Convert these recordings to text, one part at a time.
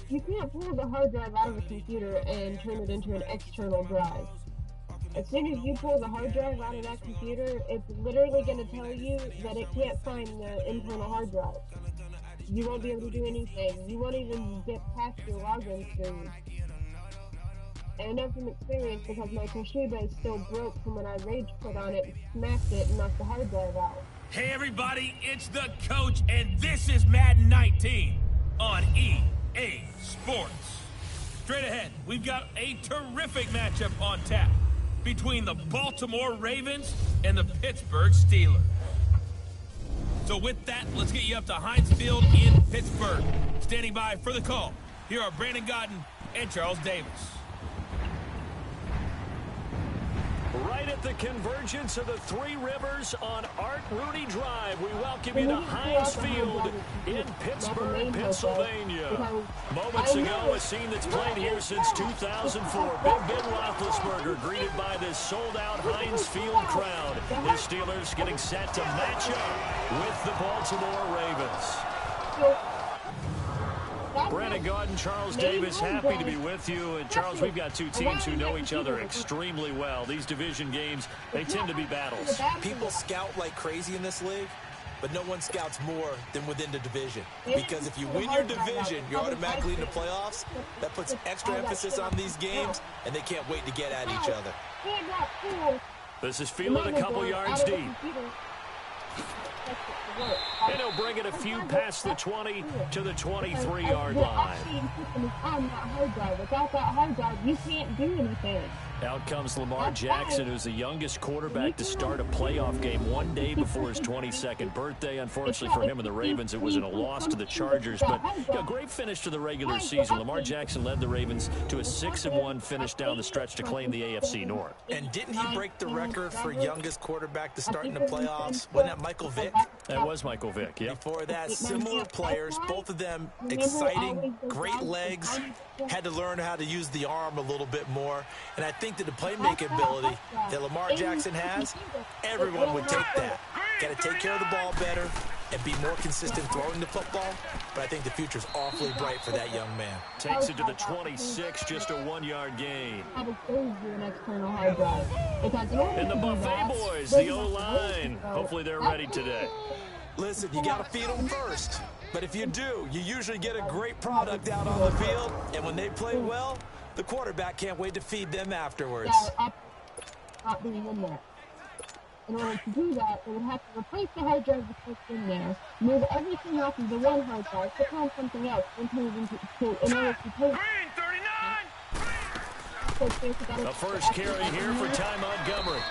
You can't pull the hard drive out of a computer and turn it into an external drive. As soon as you pull the hard drive out of that computer, it's literally going to tell you that it can't find the internal hard drive. You won't be able to do anything. You won't even get past your login screen. And I know from experience because my Toshiba is still broke from when I rage quit on it, smashed it, and knocked the hard drive out. Hey everybody, it's the coach, and this is Madden 19 on EA Sports. Straight ahead, we've got a terrific matchup on tap between the Baltimore Ravens and the Pittsburgh Steelers. So with that, let's get you up to Heinz Field in Pittsburgh. Standing by for the call, here are Brandon Godden and Charles Davis. Right at the convergence of the Three Rivers on Art Rooney Drive, we welcome you to Heinz Field in Pittsburgh, Pennsylvania. Moments ago, a scene that's played here since 2004. Big Ben Roethlisberger greeted by this sold-out Heinz Field crowd. The Steelers getting set to match up with the Baltimore Ravens. Brandon Godden, Charles Davis, happy to be with you. And Charles, we've got two teams who know each other extremely well. These division games, they tend to be battles. People scout like crazy in this league, but no one scouts more than within the division. Because if you win your division, you're automatically in the playoffs. That puts extra emphasis on these games, and they can't wait to get at each other. This is fielded a couple yards deep. And he'll bring it a few past the 20 to the 23-yard line. Without that hard drive, you can't do anything. Out comes Lamar Jackson, who's the youngest quarterback to start a playoff game one day before his 22nd birthday. Unfortunately for him and the Ravens, it was in a loss to the Chargers, but a great finish to the regular season. Lamar Jackson led the Ravens to a 6-1 finish down the stretch to claim the AFC North. And didn't he break the record for youngest quarterback to start in the playoffs? Wasn't that Michael Vick? That was Michael Vick, yeah. Before that, similar players, both of them exciting, great legs, had to learn how to use the arm a little bit more. And I think that the playmaking ability that Lamar Jackson has, everyone would take that. Got to take care of the ball better and be more consistent throwing the football. But I think the future's awfully bright for that young man. Takes it to the 26, just a 1-yard gain. And the Buffet boys, the O-line. Hopefully they're ready today. Listen, you got to feed them first. But if you do, you usually get a great product out on the field. And when they play well, the quarterback can't wait to feed them afterwards. Not being in there. In order to do that, they would have to replace the hard drive that's in there, move everything off of the one hard drive, put on something else, in order to take. The first carry here for Ty Montgomery.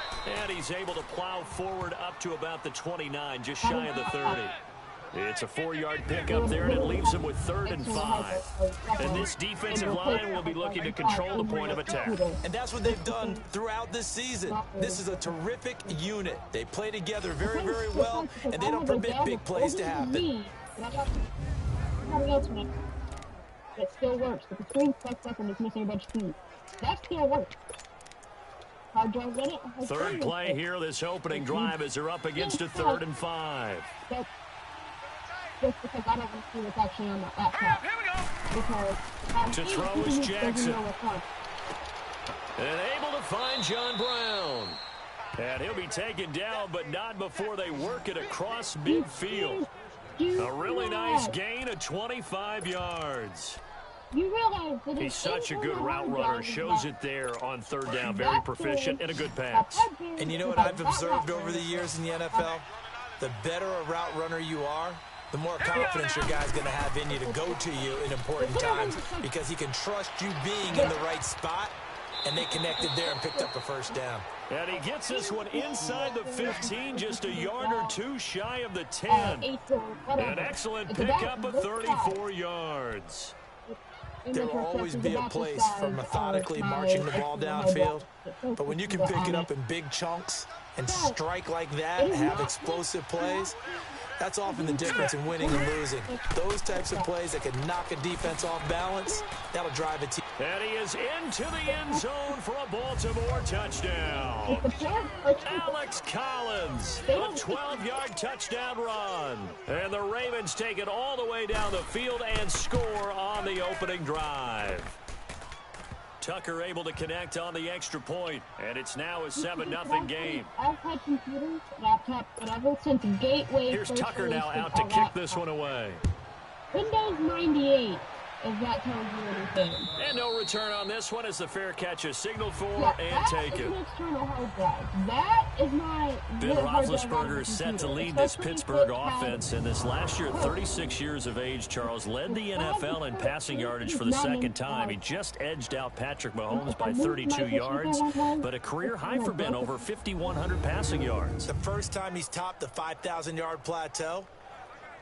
And he's able to plow forward up to about the 29, just shy of the 30. It's a 4-yard pickup there, and it leaves him with 3rd and 5. And this defensive line will be looking to control the point of attack. And that's what they've done throughout this season. This is a terrific unit. They play together very, very well, and they don't permit big plays to happen. It still works, but the screen fucked up and it's missing a bunch of speed. That still works. Third play here, this opening drive, as they're up against a 3rd and 5. Just because I don't see what's actually on that laptop. Because to throw is Jackson. And able to find John Brown. And he'll be taken down, but not before they work it across midfield. A really nice gain of 25 yards. You realize that he's such a good route runner. Shows it there on 3rd down. Very proficient and a good pass. And you know what I've observed over the years in the NFL? The better a route runner you are, the more confidence your guy's going to have in you to go to you in important times because he can trust you being in the right spot, and they connected there and picked up a first down. And he gets this one inside the 15, just a yard or two shy of the 10. An excellent pickup of 34 yards. There will always be a place for methodically marching the ball downfield, but when you can pick it up in big chunks and strike like that, have explosive plays, that's often the difference in winning and losing. Those types of plays that can knock a defense off balance, that'll drive a team. And he is into the end zone for a Baltimore touchdown. Alex Collins, a 12-yard touchdown run. And the Ravens take it all the way down the field and score on the opening drive. Tucker able to connect on the extra point, and it's now a 7-0 game. I've had computers, laptops, whatever, since Gateway. Here's Tucker now out to kick this one away. Windows 98, if that tells you anything. And no return on this one as the fair catch is signaled for and taken. That is my Ben Roethlisberger is set to lead this Pittsburgh offense, and this last year at 36 years of age, Charles led the NFL in passing yardage for the second time. He just edged out Patrick Mahomes by 32 yards, but a career high for Ben, over 5,100 passing yards. The first time he's topped the 5,000-yard plateau.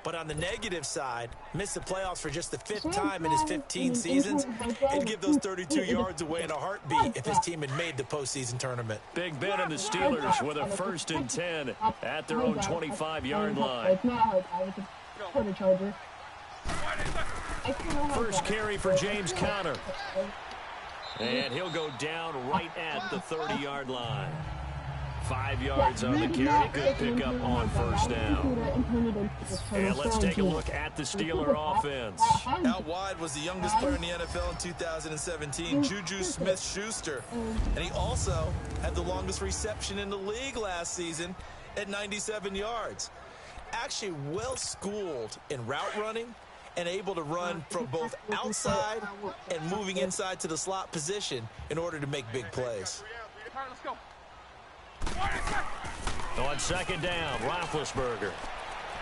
But on the negative side, missed the playoffs for just the 5th time in his 15 seasons. He'd give those 32 yards away in a heartbeat if his team had made the postseason tournament. Big Ben and the Steelers with a 1st and 10 at their own 25-yard line. It's not hard. It's a charger. First carry for James Conner. And he'll go down right at the 30-yard line. 5 yards on the carry. Good pickup on first down. And let's take a look at the Steeler offense. Out wide was the youngest player in the NFL in 2017, Juju Smith-Schuster. And he also had the longest reception in the league last season at 97 yards. Actually well-schooled in route running and able to run from both outside and moving inside to the slot position in order to make big plays. Let's go. On second down, Roethlisberger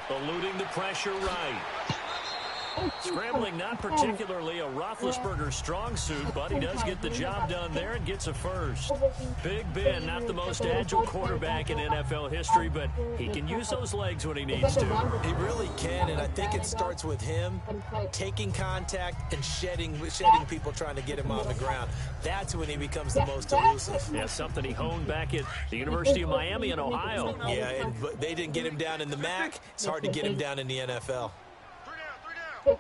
eluding the pressure right. Scrambling, not particularly a Roethlisberger strong suit, but he does get the job done there and gets a first. Big Ben, not the most agile quarterback in NFL history, but he can use those legs when he needs to. He really can, and I think it starts with him taking contact and shedding people trying to get him on the ground. That's when he becomes the most elusive. Yeah, something he honed back at the University of Miami in Ohio. Yeah, and they didn't get him down in the MAC. It's hard to get him down in the NFL.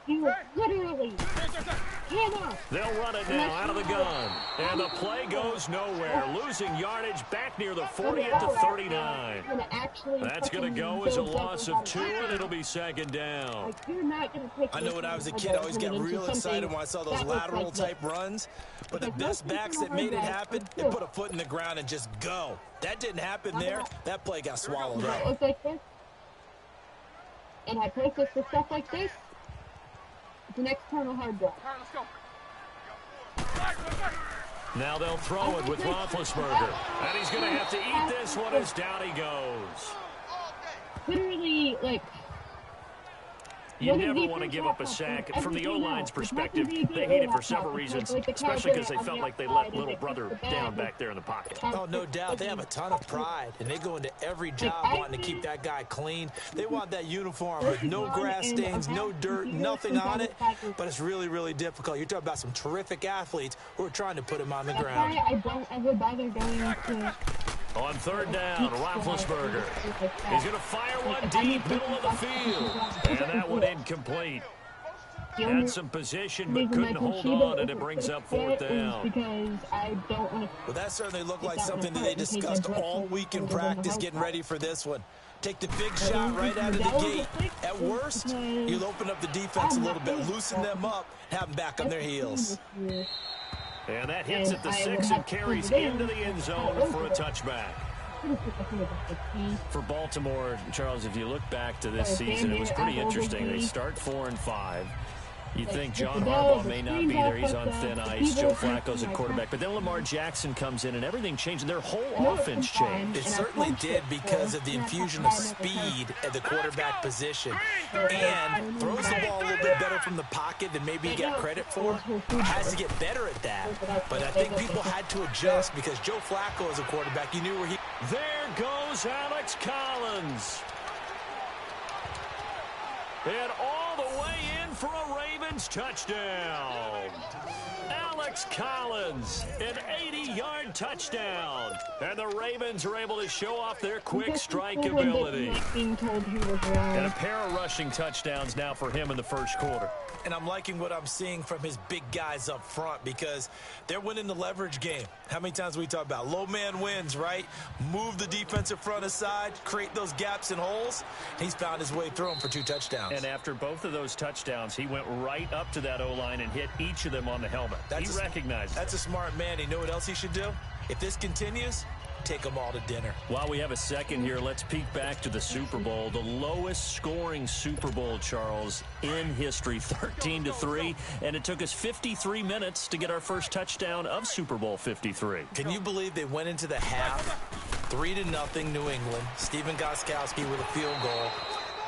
You literally cannot. They'll run it now out of the gun. And the play goes nowhere. Losing yardage back near the 40 at the 39. That's going to go as a loss of 2, and it'll be second down. I know when I was a kid, I always got real excited when I saw those lateral type runs. But the best backs that made it happen, they put a foot in the ground and just go. That didn't happen there. That play got swallowed up. And I practice with stuff like this. It's an external hard drive. Now they'll throw it with Roethlisberger. And he's going to have to eat this one as down he goes. Literally, like... You never want to give up a sack. From the O-line's perspective, they hate it for several reasons, especially because they felt like they let little brother down back there in the pocket. Oh, no doubt. They have a ton of pride, and they go into every job wanting to keep that guy clean. They want that uniform with no grass stains, no dirt, nothing on it, but it's really, really difficult. You're talking about some terrific athletes who are trying to put him on the ground. I don't ever bother going to... On third down, Roethlisberger. He's going to fire one deep, middle of the field. And that one incomplete. Had some position, but couldn't hold on, and it brings up fourth down. Well, that certainly looked like something that they discussed all week in practice getting ready for this one. Take the big shot right out of the gate. At worst, you'll open up the defense a little bit, loosen them up, have them back on their heels. And that hits at the 6 and carries into the end zone for a touchback. For Baltimore, Charles, if you look back to this season, it was pretty interesting. They start 4-5. You think John Harbaugh may not be there. He's on thin ice. Joe Flacco's at quarterback. But then Lamar Jackson comes in, and everything changed. Their whole offense changed. It certainly did because of the infusion of speed at the quarterback position. And throws the ball a little bit better from the pocket than maybe he got credit for. Has to get better at that. But I think people had to adjust because Joe Flacco as a quarterback, you knew where he... There goes Alex Collins. And all the way in for a Ravens touchdown. Alex Collins, an 80-yard touchdown. And the Ravens are able to show off their quick strike ability. And a pair of rushing touchdowns now for him in the first quarter. And I'm liking what I'm seeing from his big guys up front because they're winning the leverage game. How many times we talk about low man wins, right? Move the defensive front aside, create those gaps and holes. He's found his way through them for 2 touchdowns. And after both of those touchdowns, he went right up to that O-line and hit each of them on the helmet. He recognized it. That's a smart man. You know what else he should do? If this continues, take them all to dinner. While we have a second here, let's peek back to the Super Bowl. The lowest scoring Super Bowl, Charles, in history, 13-3. And it took us 53 minutes to get our first touchdown of Super Bowl 53. Can you believe they went into the half 3-0 New England? Steven Gostkowski with a field goal.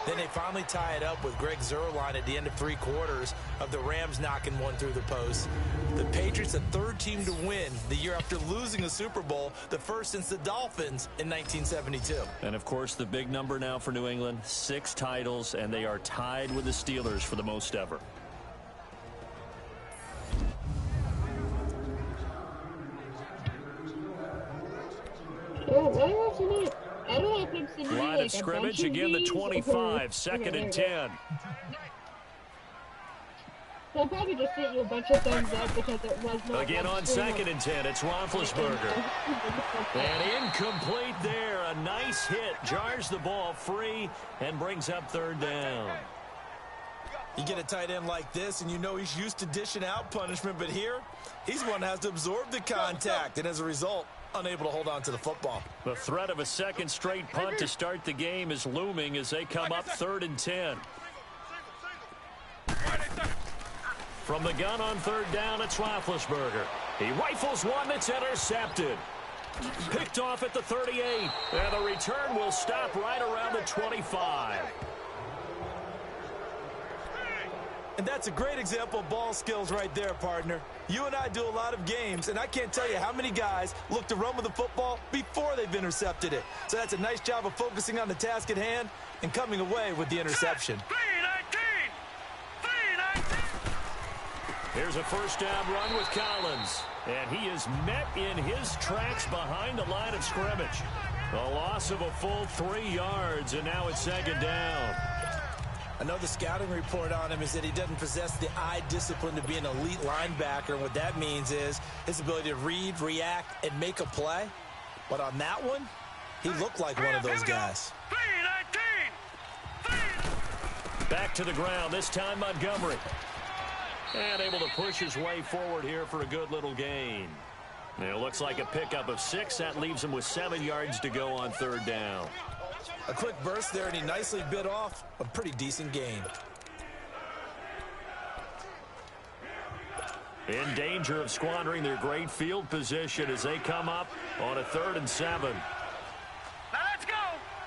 Then they finally tie it up with Greg Zuerlein at the end of 3 quarters of the Rams knocking one through the post. The Patriots, the 3rd team to win the year after losing a Super Bowl, the first since the Dolphins in 1972. And, of course, the big number now for New England, 6 titles, and they are tied with the Steelers for the most ever. Line of scrimmage, again the 25, 2nd and 10. They'll probably just hit you a bunch of thumbs up because it was not. Again on 2nd and 10, it's Roethlisberger. And incomplete there, a nice hit, jars the ball free and brings up 3rd down. You get a tight end like this, and you know he's used to dishing out punishment, but here, he's one that has to absorb the contact, and as a result, unable to hold on to the football. The threat of a second straight punt to start the game is looming as they come up 3rd and 10. From the gun on 3rd down, it's Roethlisberger. He rifles one that's intercepted. Picked off at the 38, and the return will stop right around the 25. And that's a great example of ball skills right there, partner. You and I do a lot of games, and I can't tell you how many guys look to run with the football before they've intercepted it. So that's a nice job of focusing on the task at hand and coming away with the interception. Here's a first down run with Collins, and he is met in his tracks behind the line of scrimmage. A loss of a full 3 yards, and now it's 2nd down. I know the scouting report on him is that he doesn't possess the eye discipline to be an elite linebacker. And what that means is his ability to read, react, and make a play. But on that one, he looked like one of those guys. Back to the ground, this time Montgomery. And able to push his way forward here for a good little gain. It looks like a pickup of 6. That leaves him with 7 yards to go on 3rd down. A quick burst there, and he nicely bit off a pretty decent gain. In danger of squandering their great field position as they come up on a 3rd and 7. Now let's go!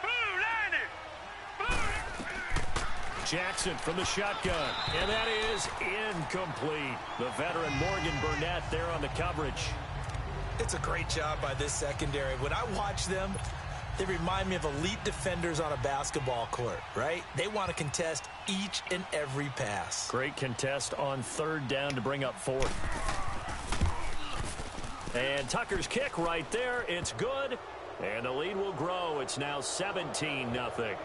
Blue 90! Jackson from the shotgun, and that is incomplete. The veteran Morgan Burnett there on the coverage. It's a great job by this secondary. When I watch them, they remind me of elite defenders on a basketball court, right? They want to contest each and every pass. Great contest on 3rd down to bring up 4th. And Tucker's kick right there. It's good, and the lead will grow. It's now 17-0.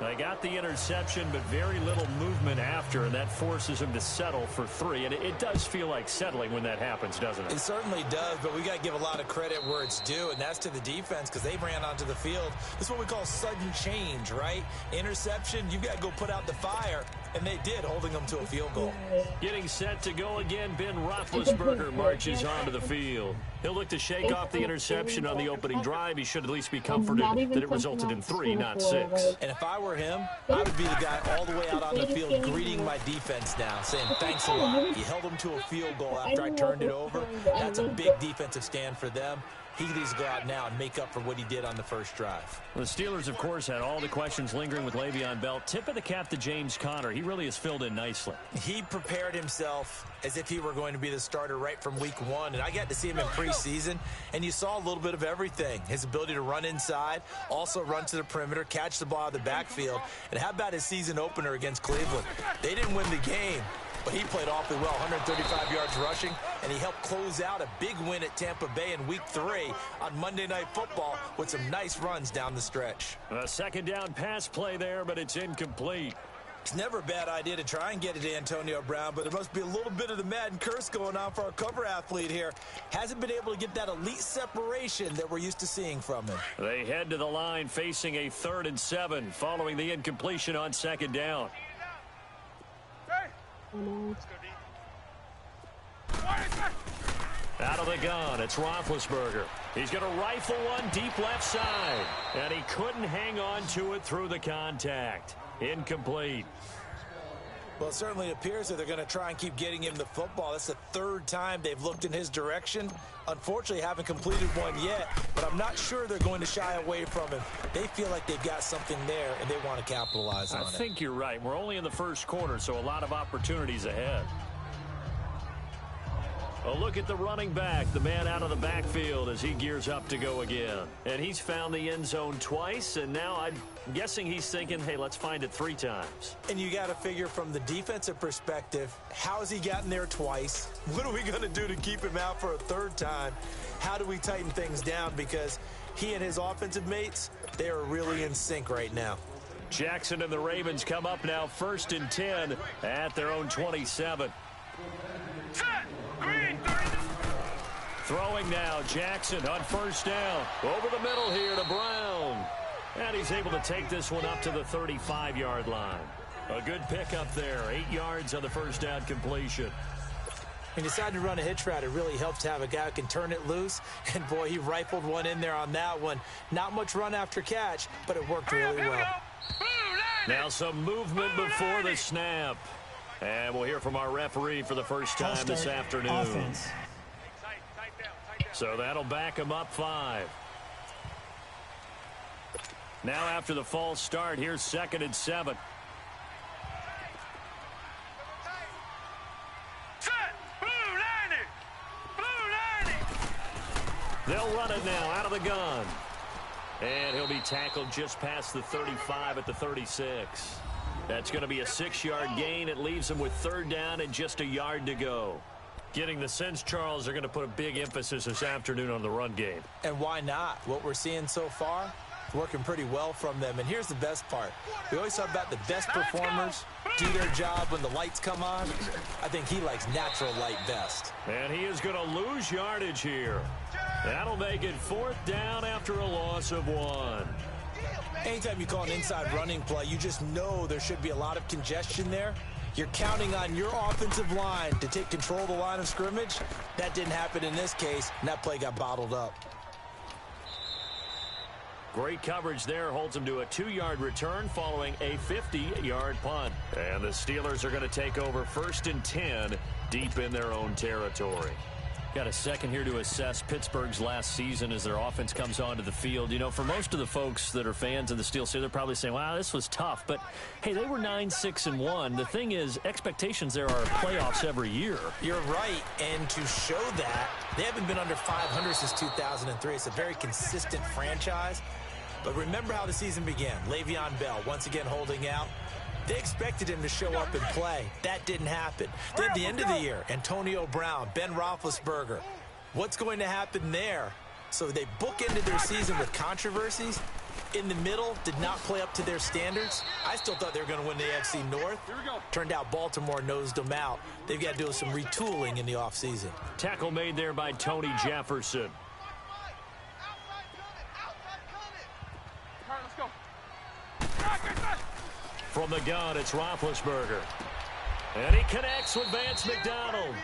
They got the interception, but very little movement after, and that forces him to settle for 3. And it does feel like settling when that happens, doesn't it? It certainly does, but we got to give a lot of credit where it's due, and that's to the defense because they ran onto the field. This is what we call sudden change, right? Interception, you got to go put out the fire, and they did, holding them to a field goal. Getting set to go again, Ben Roethlisberger marches onto the field. He'll look to shake off the interception on the opening drive. He should at least be comforted that it resulted in 3, not 6. And if I were him, I would be the guy all the way out on the field greeting my defense now, saying, thanks a lot. You held them to a field goal after I turned it over. That's a big defensive stand for them. He needs to go out now and make up for what he did on the first drive. The Steelers, of course, had all the questions lingering with Le'Veon Bell. Tip of the cap to James Conner. He really has filled in nicely. He prepared himself as if he were going to be the starter right from week 1. And I got to see him in preseason, and you saw a little bit of everything. His ability to run inside, also run to the perimeter, catch the ball out of the backfield. And how about his season opener against Cleveland? They didn't win the game, But he played awfully well, 135 yards rushing, and he helped close out a big win at Tampa Bay in Week 3 on Monday Night Football with some nice runs down the stretch. A second down pass play there, but it's incomplete. It's never a bad idea to try and get it to Antonio Brown, but there must be a little bit of the Madden curse going on for our cover athlete here. Hasn't been able to get that elite separation that we're used to seeing from him. They head to the line facing a 3rd and 7 following the incompletion on second down. Out of the gun, it's Roethlisberger. He's going to rifle one deep left side, and he couldn't hang on to it through the contact. Incomplete. Well, it certainly appears that they're going to try and keep getting him the football. That's the 3rd time they've looked in his direction. Unfortunately, haven't completed one yet, but I'm not sure they're going to shy away from him. They feel like they've got something there, and they want to capitalize on it. I think you're right. We're only in the first quarter, so a lot of opportunities ahead. A look at the running back, the man out of the backfield as he gears up to go again. And he's found the end zone twice, and now I'm guessing he's thinking, hey, let's find it 3 times. And you got to figure from the defensive perspective, how has he gotten there twice? What are we going to do to keep him out for a 3rd time? How do we tighten things down? Because he and his offensive mates, they are really in sync right now. Jackson and the Ravens come up now 1st and 10 at their own 27. Throwing now, Jackson on 1st down. Over the middle here to Brown. And he's able to take this one up to the 35-yard line. A good pickup there, 8 yards on the 1st down completion. He decided to run a hitch route. It really helps to have a guy who can turn it loose. And, boy, he rifled one in there on that one. Not much run after catch, but it worked really well. Now some movement before the snap. And we'll hear from our referee for the first time this afternoon. Offense. So that'll back him up 5. Now after the false start, here's 2nd and 7. They'll run it now out of the gun. And he'll be tackled just past the 35 at the 36. That's going to be a 6-yard gain. It leaves him with 3rd down and just a yard to go. Getting the sense, Charles, they're going to put a big emphasis this afternoon on the run game. And why not? What we're seeing so far, working pretty well from them. And here's the best part. We always talk about the best performers do their job when the lights come on. I think he likes natural light best. And he is going to lose yardage here. That'll make it 4th down after a loss of 1. Anytime you call an inside running play, you just know there should be a lot of congestion there. You're counting on your offensive line to take control of the line of scrimmage. That didn't happen in this case, and that play got bottled up. Great coverage there, holds him to a 2-yard return following a 50-yard punt. And the Steelers are going to take over 1st and 10 deep in their own territory. Got a second here to assess Pittsburgh's last season as their offense comes onto the field. You know, for most of the folks that are fans of the Steelers, they're probably saying, wow, this was tough. But, hey, they were 9-6-1. The thing is, expectations there are playoffs every year. You're right, and to show that, they haven't been under 500 since 2003. It's a very consistent franchise. But remember how the season began. Le'Veon Bell once again holding out. They expected him to show up and play. That didn't happen. Then at the end of the year, Antonio Brown, Ben Roethlisberger. What's going to happen there? So they bookended their season with controversies. In the middle, did not play up to their standards. I still thought they were going to win the AFC North. Turned out Baltimore nosed them out. They've got to do some retooling in the offseason. Tackle made there by Tony Jefferson. From the gun, it's Roethlisberger. And he connects with Vance McDonald.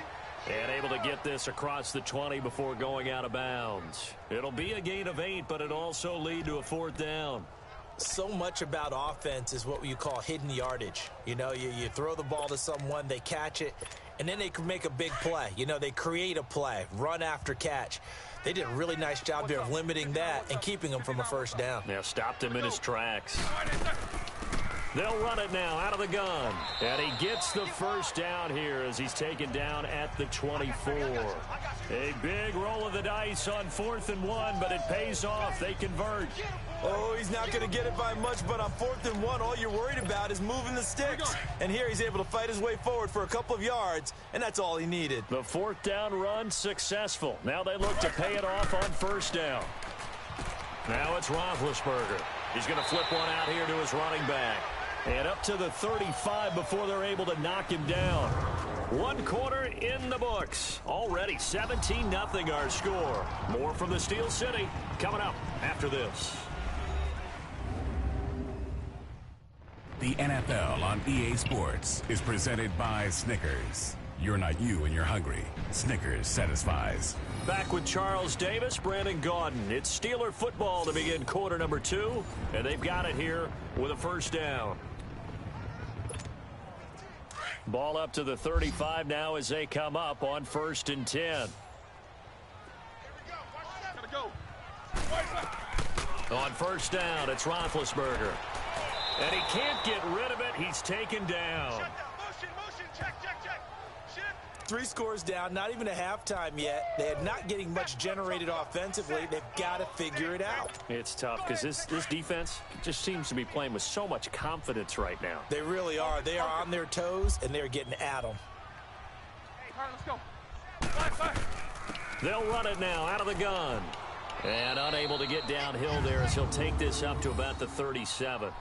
And able to get this across the 20 before going out of bounds. It'll be a gain of 8, but it'll also lead to a 4th down. So much about offense is what you call hidden yardage. You know, you throw the ball to someone, they catch it, and then they can make a big play. You know, they create a play, run after catch. They did a really nice job there of limiting that and keeping him from a 1st down. Now stopped him in his tracks. They'll run it now out of the gun. And he gets the first down here as he's taken down at the 24. A big roll of the dice on 4th and 1, but it pays off. They convert. Oh, he's not going to get it by much, but on 4th and 1, all you're worried about is moving the sticks. And here he's able to fight his way forward for a couple of yards, and that's all he needed. The 4th down run successful. Now they look to pay it off on 1st down. Now it's Roethlisberger. He's going to flip one out here to his running back. And up to the 35 before they're able to knock him down. 1 quarter in the books. Already 17-0 our score. More from the Steel City coming up after this. The NFL on EA Sports is presented by Snickers. You're not you when you're hungry. Snickers satisfies. Back with Charles Davis, Brandon Gaudin. It's Steeler football to begin quarter number 2, and they've got it here with a 1st down. Ball up to the 35 now as they come up on 1st and 10. On 1st down, it's Roethlisberger. And he can't get rid of it. He's taken down. 3 scores down, not even a halftime yet. They're not getting much generated offensively. They've got to figure it out. It's tough because this defense just seems to be playing with so much confidence right now. They really are. They are on their toes, and they're getting at them. All right, let's go. They'll run it now out of the gun. And unable to get downhill there as he'll take this up to about the 37.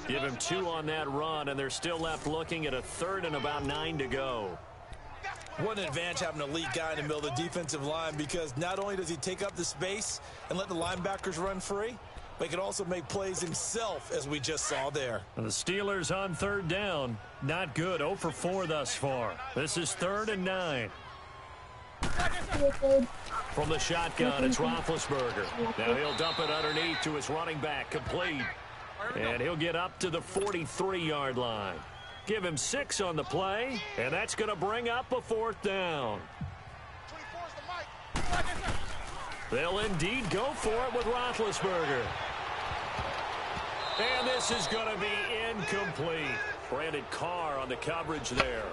Give him 2 on that run, and they're still left looking at a 3rd and about 9 to go. What an advantage having an elite guy in the middle of the defensive line, because not only does he take up the space and let the linebackers run free, but he can also make plays himself, as we just saw there. And the Steelers on 3rd down. Not good. 0 for 4 thus far. This is 3rd and 9. From the shotgun, it's Roethlisberger. Now he'll dump it underneath to his running back, complete. And he'll get up to the 43-yard line. Give him 6 on the play, and that's going to bring up a 4th down. They'll indeed go for it with Roethlisberger. And this is going to be incomplete. Brandon Carr on the coverage there.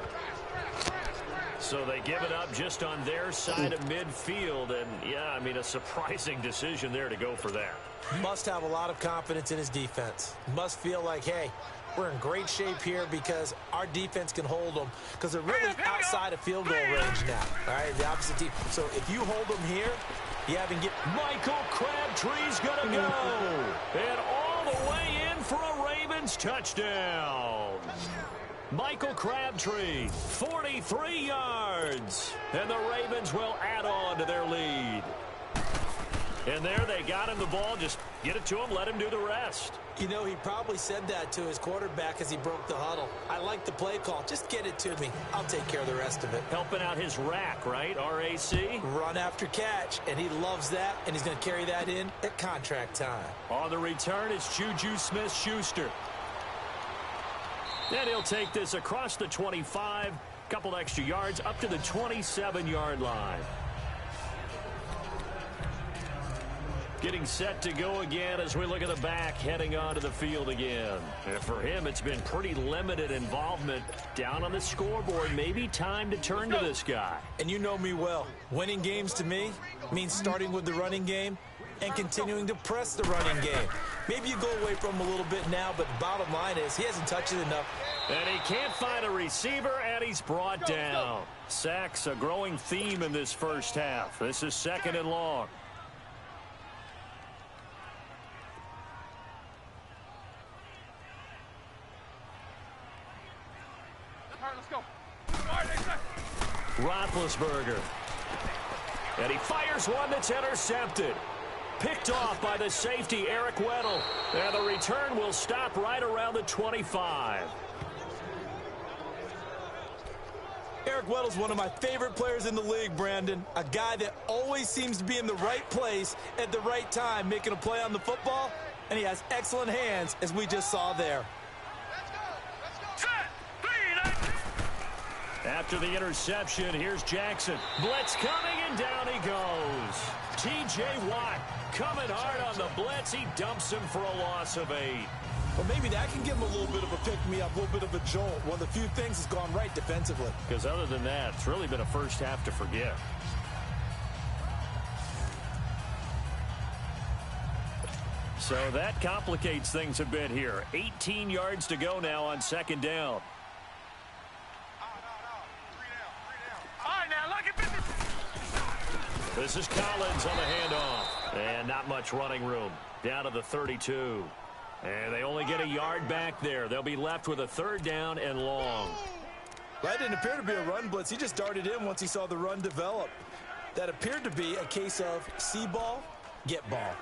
So they give it up just on their side of midfield, and yeah, I mean, a surprising decision there to go for that. Must have a lot of confidence in his defense. Must feel like, hey, we're in great shape here because our defense can hold them, because they're really outside of field goal range now. All right, the opposite team. So if you hold them here, you haven't get. Michael Crabtree's going to go. And all the way in for a Ravens touchdown. Michael Crabtree, 43 yards. And the Ravens will add on to their lead. And there they got him the ball. Just get it to him, let him do the rest. You know, he probably said that to his quarterback as he broke the huddle. I like the play call. Just get it to me. I'll take care of the rest of it. Helping out his rack, right? R-A-C? Run after catch, and he loves that, and he's going to carry that in at contract time. On the return, it's Juju Smith-Schuster. And he'll take this across the 25, couple extra yards, up to the 27-yard line. Getting set to go again as we look at the back heading onto the field again. And for him, it's been pretty limited involvement down on the scoreboard. Maybe time to turn to this guy. And you know me well. Winning games to me means starting with the running game and continuing to press the running game. Maybe you go away from him a little bit now, but the bottom line is he hasn't touched it enough. And he can't find a receiver, and he's brought down. Sacks, a growing theme in this first half. This is 2nd and long. Roethlisberger. And he fires one that's intercepted. Picked off by the safety, Eric Weddle. And the return will stop right around the 25. Eric Weddle's one of my favorite players in the league, Brandon. A guy that always seems to be in the right place at the right time, making a play on the football. And he has excellent hands, as we just saw there. After the interception, here's Jackson. Blitz coming, and down he goes. T.J. Watt coming hard on the blitz. He dumps him for a loss of 8. Well, maybe that can give him a little bit of a pick-me-up, a little bit of a jolt. One of the few things that's gone right defensively. Because other than that, it's really been a first half to forget. So that complicates things a bit here. 18 yards to go now on second down. This is Collins on the handoff. And not much running room. Down to the 32. And they only get a yard back there. They'll be left with a third down and long. That didn't appear to be a run blitz. He just darted in once he saw the run develop. That appeared to be a case of see ball, get ball.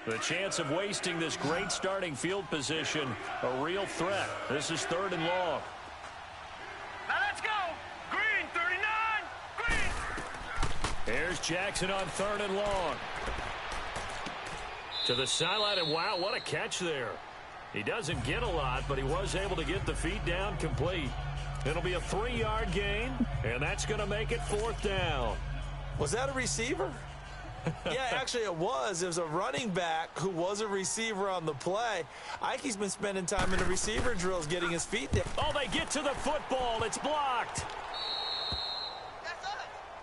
The chance of wasting this great starting field position, a real threat. This is third and long. Now let's go. Green, 39. Green. Here's Jackson on third and long. To the sideline, and wow, what a catch there. He doesn't get a lot, but he was able to get the feet down complete. It'll be a 3-yard gain, and that's going to make it fourth down. Was that a receiver? Yeah, actually it was. It was a running back who was a receiver on the play. Ike's been spending time in the receiver drills getting his feet down. Oh, they get to the football. It's blocked. That's us.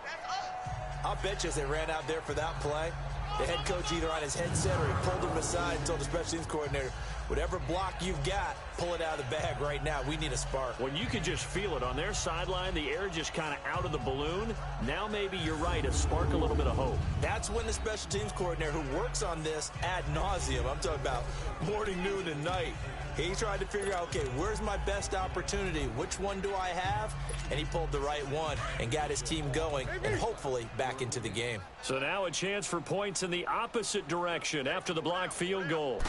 That's us. I'll bet you as they ran out there for that play, the head coach either on his headset or he pulled him aside and told the special teams coordinator, whatever block you've got, pull it out of the bag right now. We need a spark. When you could just feel it on their sideline, the air just kind of out of the balloon. Now maybe you're right, a spark, a little bit of hope. That's when the special teams coordinator who works on this ad nauseum, I'm talking about morning, noon, and night, he tried to figure out, okay, where's my best opportunity? Which one do I have? And he pulled the right one and got his team going and hopefully back into the game. So now a chance for points in the opposite direction after the blocked field goal.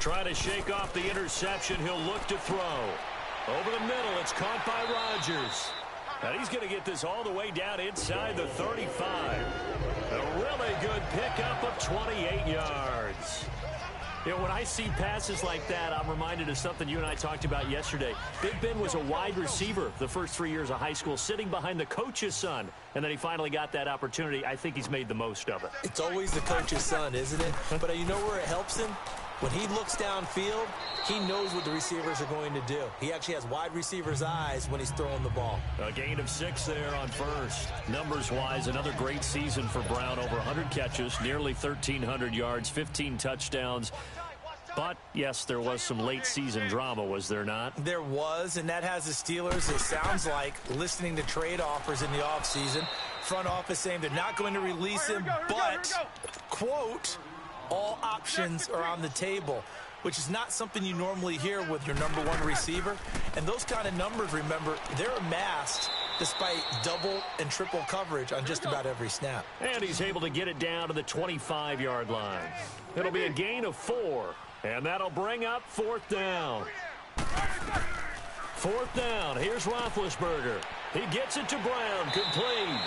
Try to shake off the interception. He'll look to throw. Over the middle, it's caught by Rodgers. And he's going to get this all the way down inside the 35. A really good pickup of 28 yards. You know, when I see passes like that, I'm reminded of something you and I talked about yesterday. Big Ben was a wide receiver the first 3 years of high school, sitting behind the coach's son. And then he finally got that opportunity. I think he's made the most of it. It's always the coach's son, isn't it? But you know where it helps him? When he looks downfield, he knows what the receivers are going to do. He actually has wide receivers' eyes when he's throwing the ball. A gain of 6 there on first. Numbers-wise, another great season for Brown. Over 100 catches, nearly 1,300 yards, 15 touchdowns. But, yes, there was some late-season drama, was there not? There was, and that has the Steelers, it sounds like, listening to trade offers in the offseason. Front office saying they're not going to release him, but, quote, all options are on the table, which is not something you normally hear with your number one receiver. And those kind of numbers, remember, they're amassed despite double and triple coverage on just about every snap. And he's able to get it down to the 25-yard line. It'll be a gain of 4, and that'll bring up fourth down. Fourth down, here's Roethlisberger. He gets it to Brown, complete.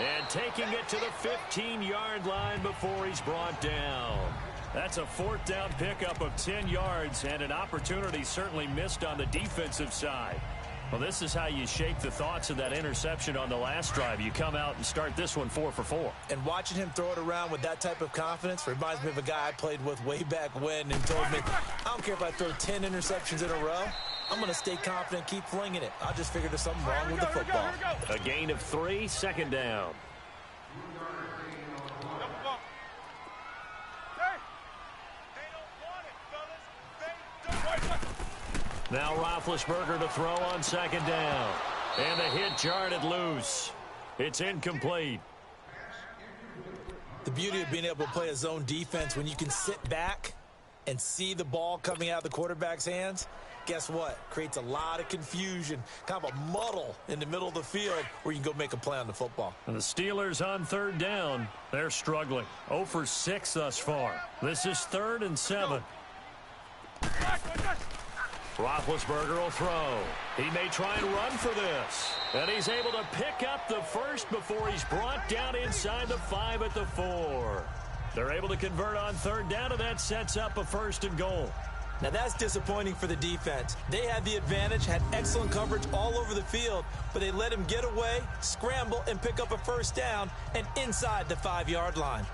And taking it to the 15-yard line before he's brought down. That's a fourth down pickup of 10 yards and an opportunity certainly missed on the defensive side. Well, this is how you shake the thoughts of that interception on the last drive. You come out and start this one 4 for 4. And watching him throw it around with that type of confidence reminds me of a guy I played with way back when and told me, I don't care if I throw 10 interceptions in a row. I'm going to stay confident, keep flinging it. I just figured there's something wrong with the football. A gain of 3, second down. Now Roethlisberger to throw on second down. And the hit jarred loose. It's incomplete. The beauty of being able to play a zone defense when you can sit back and see the ball coming out of the quarterback's hands, guess what? Creates a lot of confusion, kind of a muddle in the middle of the field where you can go make a play on the football. And the Steelers on third down, they're struggling. 0 for 6 thus far. This is 3rd and 7. Roethlisberger will throw. He may try and run for this. And he's able to pick up the first before he's brought down inside the 5 at the 4. They're able to convert on third down, and that sets up a 1st and goal. Now that's disappointing for the defense. They had the advantage, had excellent coverage all over the field, but they let him get away, scramble, and pick up a 1st down and inside the 5-yard line.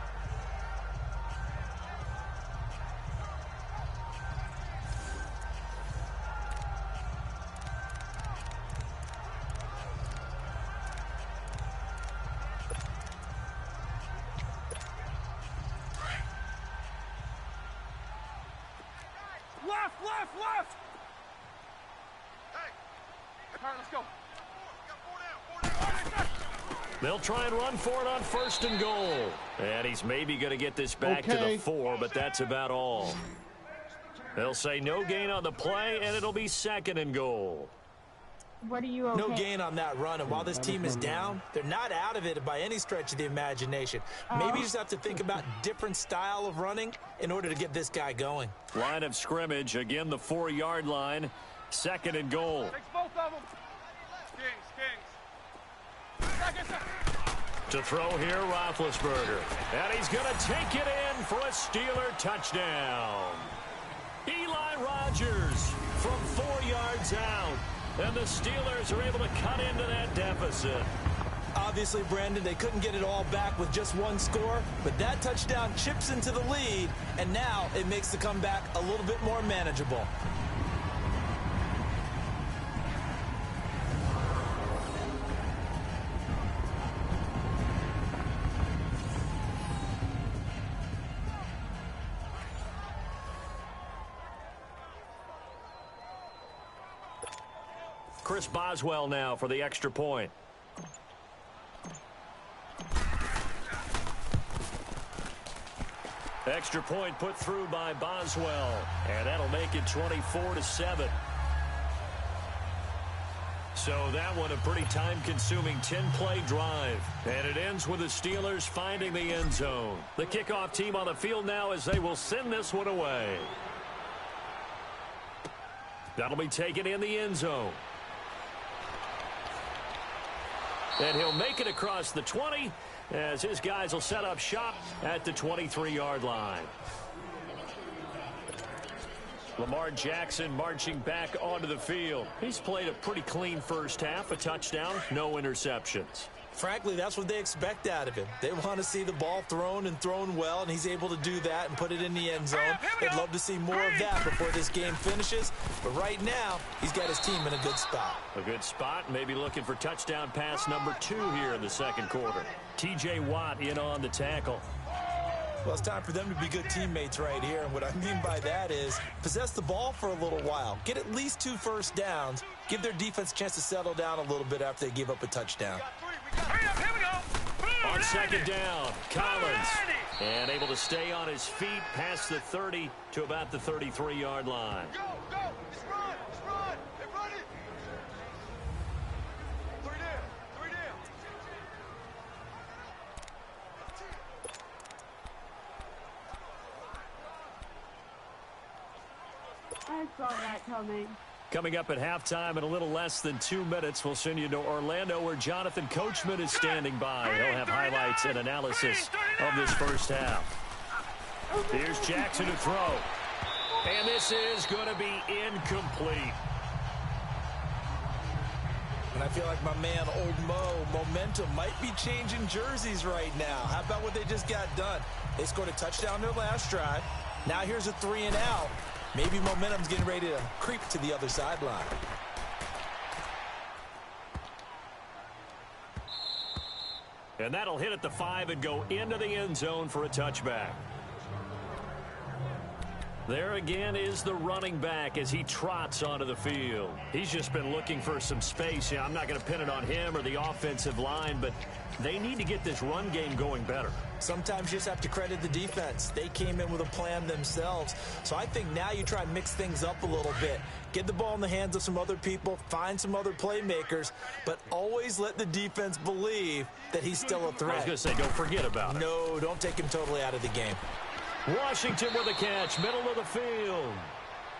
Left. Hey. All right, let's go. They'll try and run for it on 1st and goal. And he's maybe going to get this back to the 4, but that's about all. They'll say no gain on the play, and it'll be 2nd and goal. What are you okay? No gain on that run, and while this team is down, they're not out of it by any stretch of the imagination. Maybe you just have to think about different style of running in order to get this guy going. Line of scrimmage, again the 4-yard line, 2nd and goal. Takes both of them. Kings. To throw here, Roethlisberger. And he's going to take it in for a Steeler touchdown. Eli Rogers from 4 yards out. And the Steelers are able to cut into that deficit. Obviously, Brandon, they couldn't get it all back with just one score, but that touchdown chips into the lead, and now it makes the comeback a little bit more manageable. Chris Boswell now for the extra point. Extra point put through by Boswell, and that'll make it 24-7. So that one a pretty time-consuming 10-play drive. And it ends with the Steelers finding the end zone. The kickoff team on the field now as they will send this one away. That'll be taken in the end zone. And he'll make it across the 20 as his guys will set up shop at the 23-yard line. Lamar Jackson marching back onto the field. He's played a pretty clean first half, a touchdown, no interceptions. Frankly, that's what they expect out of him. They want to see the ball thrown and thrown well, and he's able to do that and put it in the end zone. They'd love to see more of that before this game finishes. But right now, he's got his team in a good spot. A good spot, maybe looking for touchdown pass number 2 here in the second quarter. T.J. Watt in on the tackle. Well, it's time for them to be good teammates right here. And what I mean by that is possess the ball for a little while. Get at least 2 first downs. Give their defense a chance to settle down a little bit after they give up a touchdown. Here we go. On second down, Collins. And able to stay on his feet past the 30 to about the 33-yard line. Go. Just run. They run it. 3 down. I saw that coming. Coming up at halftime in a little less than 2 minutes, we'll send you to Orlando where Jonathan Coachman is standing by. He'll have highlights and analysis of this first half. Here's Jackson to throw. And this is going to be incomplete. And I feel like my man, Old Mo, momentum might be changing jerseys right now. How about what they just got done? They scored a touchdown their last drive. Now here's a 3 and out. Maybe momentum's getting ready to creep to the other sideline. And that'll hit at the 5 and go into the end zone for a touchback. There again is the running back as he trots onto the field. He's just been looking for some space. Yeah, I'm not going to pin it on him or the offensive line, but they need to get this run game going better. Sometimes you just have to credit the defense. They came in with a plan themselves. So I think now you try and mix things up a little bit. Get the ball in the hands of some other people, find some other playmakers, but always let the defense believe that he's still a threat. I was going to say, don't forget about it. No, don't take him totally out of the game. Washington with a catch, middle of the field.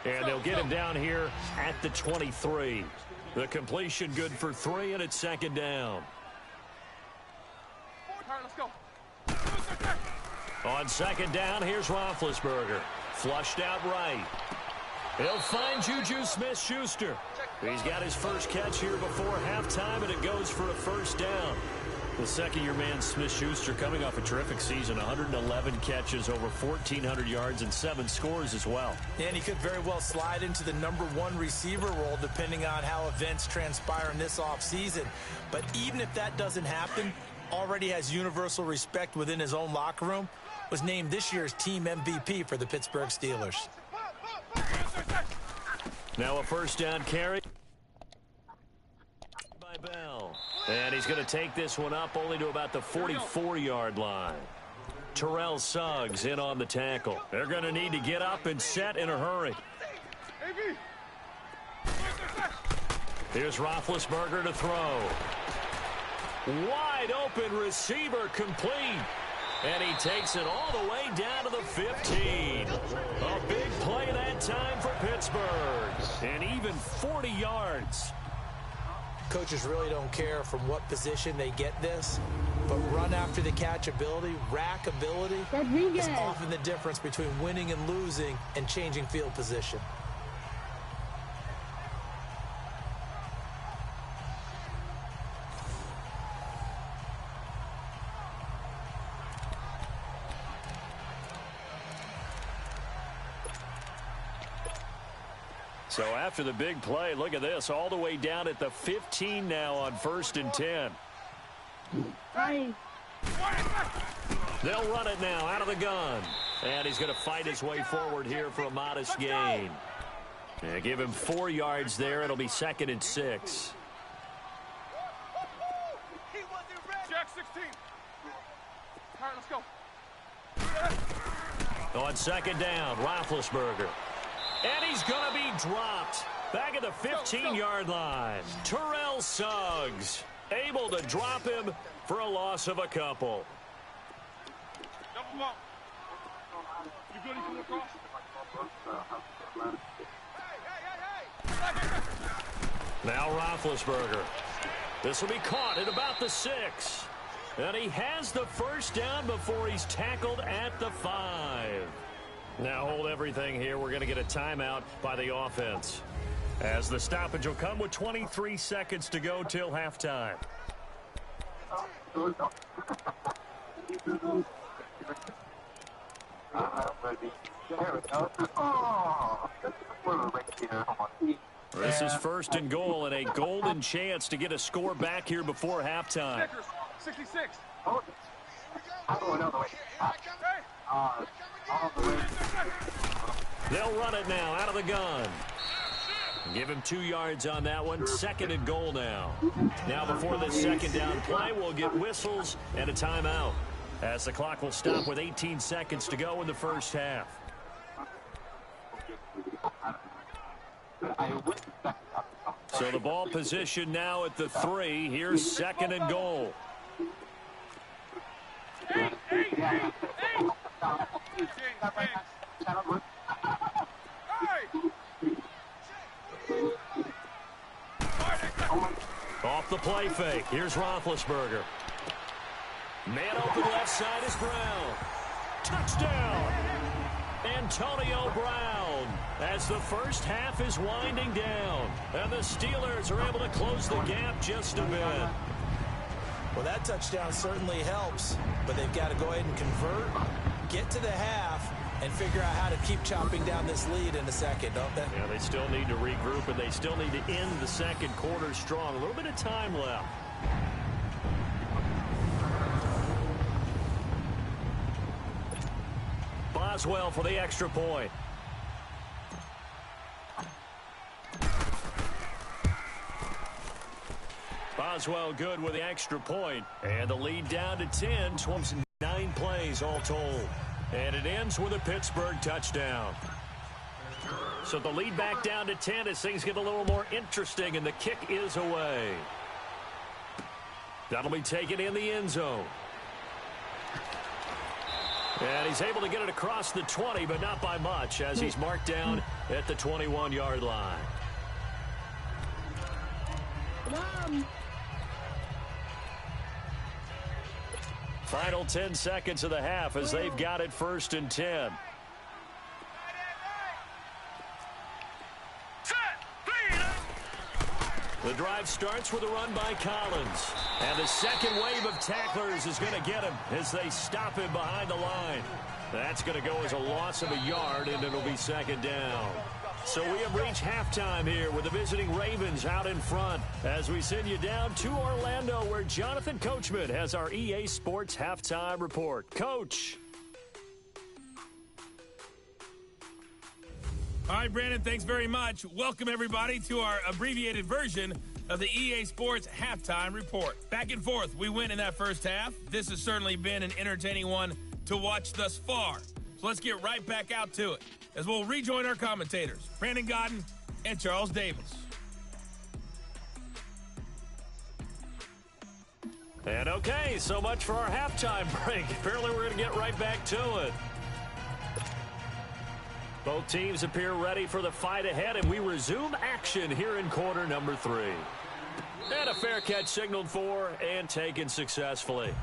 And they'll get him down here at the 23. The completion good for 3, and it's second down. All right, let's go. On second down, here's Roethlisberger. Flushed out right. He'll find Juju Smith-Schuster. He's got his first catch here before halftime, and it goes for a first down. The second-year man, Smith-Schuster, coming off a terrific season, 111 catches, over 1,400 yards, and 7 scores as well. And he could very well slide into the #1 receiver role depending on how events transpire in this offseason. But even if that doesn't happen, already has universal respect within his own locker room, was named this year's team MVP for the Pittsburgh Steelers. Now a first down carry by Bell. And he's going to take this one up only to about the 44-yard line. Terrell Suggs in on the tackle. They're going to need to get up and set in a hurry. Here's Roethlisberger to throw. Wide open receiver complete. And he takes it all the way down to the 15. A big play that time for Pittsburgh. And even 40 yards. Coaches really don't care from what position they get this, but run after the catch ability, rack ability is often the difference between winning and losing and changing field position. So after the big play, look at this, all the way down at the 15 now on 1st and 10. They'll run it now out of the gun. And he's going to fight his way forward here for a modest gain. Yeah, give him 4 yards there. It'll be 2nd and 6. Jack 16. All right, let's go. On 2nd down, Roethlisberger. And he's going to be dropped back at the 15-yard line. Terrell Suggs able to drop him for a loss of a couple. Double bump. You good? You can look off. Now Roethlisberger. This will be caught at about the 6. And he has the first down before he's tackled at the 5. Now hold everything here. We're going to get a timeout by the offense, as the stoppage will come with 23 seconds to go till halftime. This is 1st and goal and a golden chance to get a score back here before halftime. 66. They'll run it now out of the gun. Give him 2 yards on that one. 2nd and goal now. Now before the 2nd down play, we'll get whistles and a timeout, as the clock will stop with 18 seconds to go in the first half. So the ball position now at the 3. Here's 2nd and goal. Off the play fake. Here's Roethlisberger. Man open left side is Brown. Touchdown! Antonio Brown, as the first half is winding down. And the Steelers are able to close the gap just a bit. Well, that touchdown certainly helps, but they've got to go ahead and convert, get to the half, and figure out how to keep chopping down this lead in the second, don't they? Yeah, they still need to regroup, and they still need to end the second quarter strong. A little bit of time left. Boswell for the extra point. Boswell good with the extra point. And the lead down to 10. 9 plays all told. And it ends with a Pittsburgh touchdown. So the lead back down to 10 as things get a little more interesting, and the kick is away. That'll be taken in the end zone. And he's able to get it across the 20, but not by much, as he's marked down at the 21-yard line. Final 10 seconds of the half as they've got it 1st and 10. The drive starts with a run by Collins. And the second wave of tacklers is going to get him as they stop him behind the line. That's going to go as a loss of a yard, and it'll be 2nd down. So we have reached halftime here with the visiting Ravens out in front as we send you down to Orlando, where Jonathan Coachman has our EA Sports halftime report. Coach. All right, Brandon, thanks very much. Welcome, everybody, to our abbreviated version of the EA Sports Halftime Report. Back and forth, we win in that first half. This has certainly been an entertaining one to watch thus far. So let's get right back out to it as we'll rejoin our commentators, Brandon Godden and Charles Davis. And okay, so much for our halftime break. Apparently we're going to get right back to it. Both teams appear ready for the fight ahead, and we resume action here in quarter number 3. And a fair catch signaled for and taken successfully.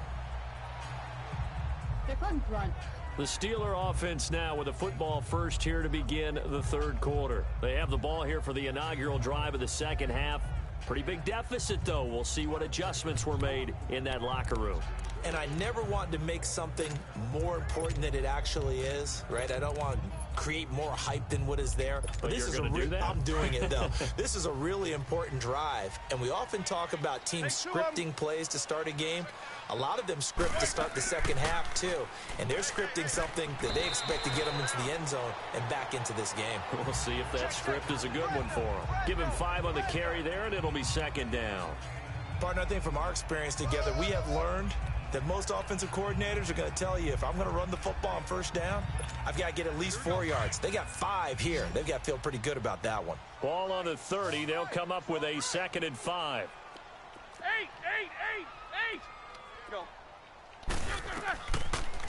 The Steeler offense now with a football first here to begin the third quarter. They have the ball here for the inaugural drive of the second half. Pretty big deficit, though. We'll see what adjustments were made in that locker room. And I never want to make something more important than it actually is, right? I don't want to create more hype than what is there. But this is I'm doing it, though. This is a really important drive. And we often talk about teams scripting plays to start a game. A lot of them script to start the second half, too. And they're scripting something that they expect to get them into the end zone and back into this game. We'll see if that script is a good one for them. Give him 5 on the carry there, and it'll be second down. Partner, I think from our experience together, we have learned that most offensive coordinators are going to tell you, if I'm going to run the football on first down, I've got to get at least 4 yards. They got 5 here. They've got to feel pretty good about that one. Ball on the 30. They'll come up with a 2nd and 5. 8. Go.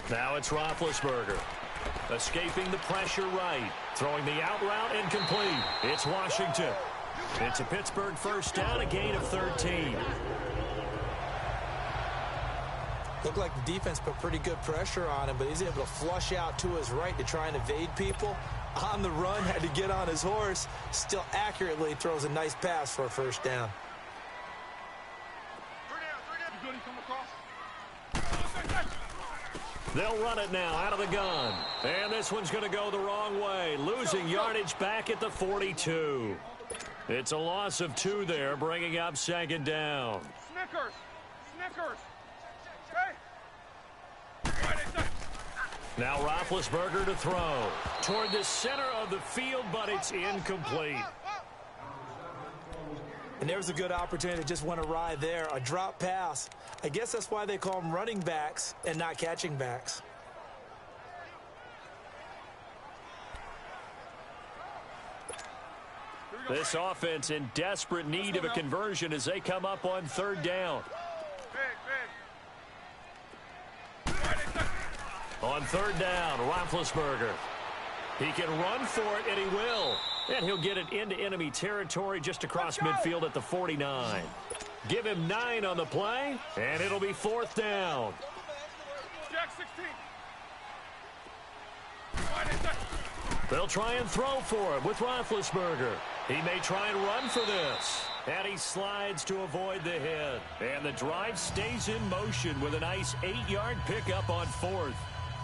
Now it's Roethlisberger. Escaping the pressure right. Throwing the out route incomplete. It's Washington. It's a Pittsburgh first down, a gain of 13. Looked like the defense put pretty good pressure on him, but he's able to flush out to his right to try and evade people. On the run, had to get on his horse. Still accurately throws a nice pass for a first down. They'll run it now out of the gun. And this one's going to go the wrong way. Losing yardage back at the 42. It's a loss of 2 there, bringing up second down. Snickers. Now Roethlisberger to throw. Toward the center of the field, but it's incomplete. And there's a good opportunity to just went awry there. A drop pass. I guess that's why they call them running backs and not catching backs. This offense in desperate need of a conversion as they come up on third down. On third down, Roethlisberger. He can run for it, and he will. And he'll get it into enemy territory just across midfield at the 49. Give him 9 on the play, and it'll be 4th down. Jack 16. They'll try and throw for it with Roethlisberger. He may try and run for this. And he slides to avoid the hit. And the drive stays in motion with a nice 8-yard pickup on 4th.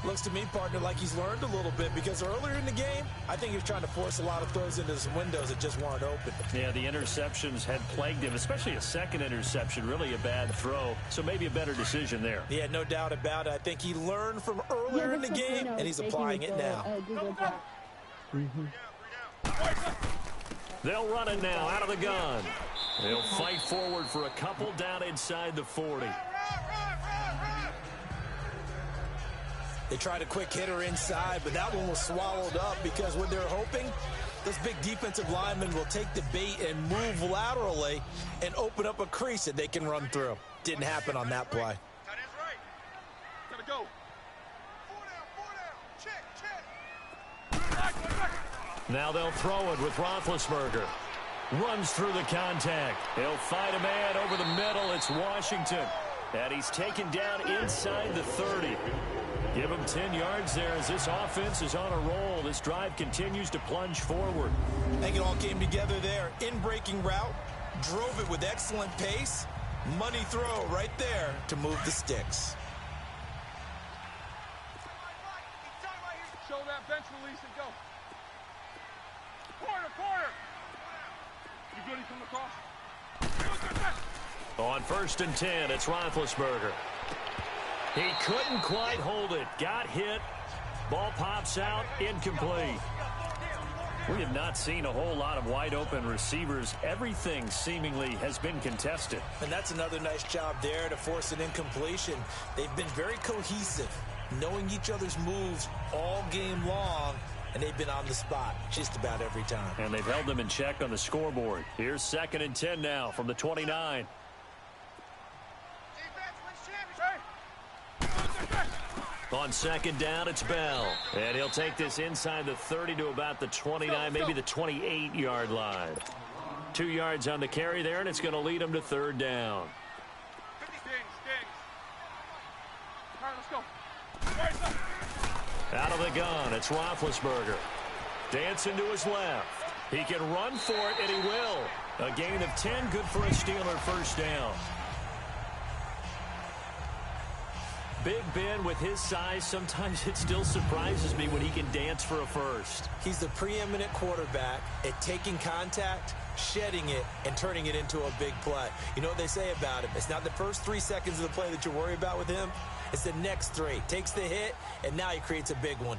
Looks to me, partner, like he's learned a little bit, because earlier in the game, I think he was trying to force a lot of throws into some windows that just weren't open. Yeah, the interceptions had plagued him, especially a second interception, really a bad throw. So maybe a better decision there. Yeah, no doubt about it. I think he learned from earlier in the game, and he's applying it now. They'll run it now out of the gun. They'll fight forward for a couple down inside the 40. They tried a quick hitter inside, but that one was swallowed up because what they're hoping, those big defensive linemen will take the bait and move laterally and open up a crease that they can run through. Didn't happen on that play. Gotta go. Now they'll throw it with Roethlisberger. Runs through the contact. He'll fight a man over the middle. It's Washington. And he's taken down inside the 30. Give him 10 yards there as this offense is on a roll. This drive continues to plunge forward. I think it all came together there. In-breaking route, drove it with excellent pace. Money throw right there to move the sticks. Show that bench release and go. Corner. You good? He come across. On 1st and 10, it's Roethlisberger. He couldn't quite hold it. Got hit. Ball pops out. Incomplete. We have not seen a whole lot of wide-open receivers. Everything seemingly has been contested. And that's another nice job there to force an incompletion. They've been very cohesive, knowing each other's moves all game long, and they've been on the spot just about every time. And they've held them in check on the scoreboard. Here's 2nd and 10 now from the 29. On 2nd down, it's Bell. And he'll take this inside the 30 to about the 29, maybe the 28-yard line. 2 yards on the carry there, and it's going to lead him to 3rd down. Out of the gun, it's Roethlisberger. Dancing to his left. He can run for it, and he will. A gain of 10, good for a Steeler 1st down. Big Ben, with his size, sometimes it still surprises me when he can dance for a first. He's the preeminent quarterback at taking contact, shedding it, and turning it into a big play. You know what they say about him? It's not the first 3 seconds of the play that you worry about with him. It's the next 3. Takes the hit, and now he creates a big one.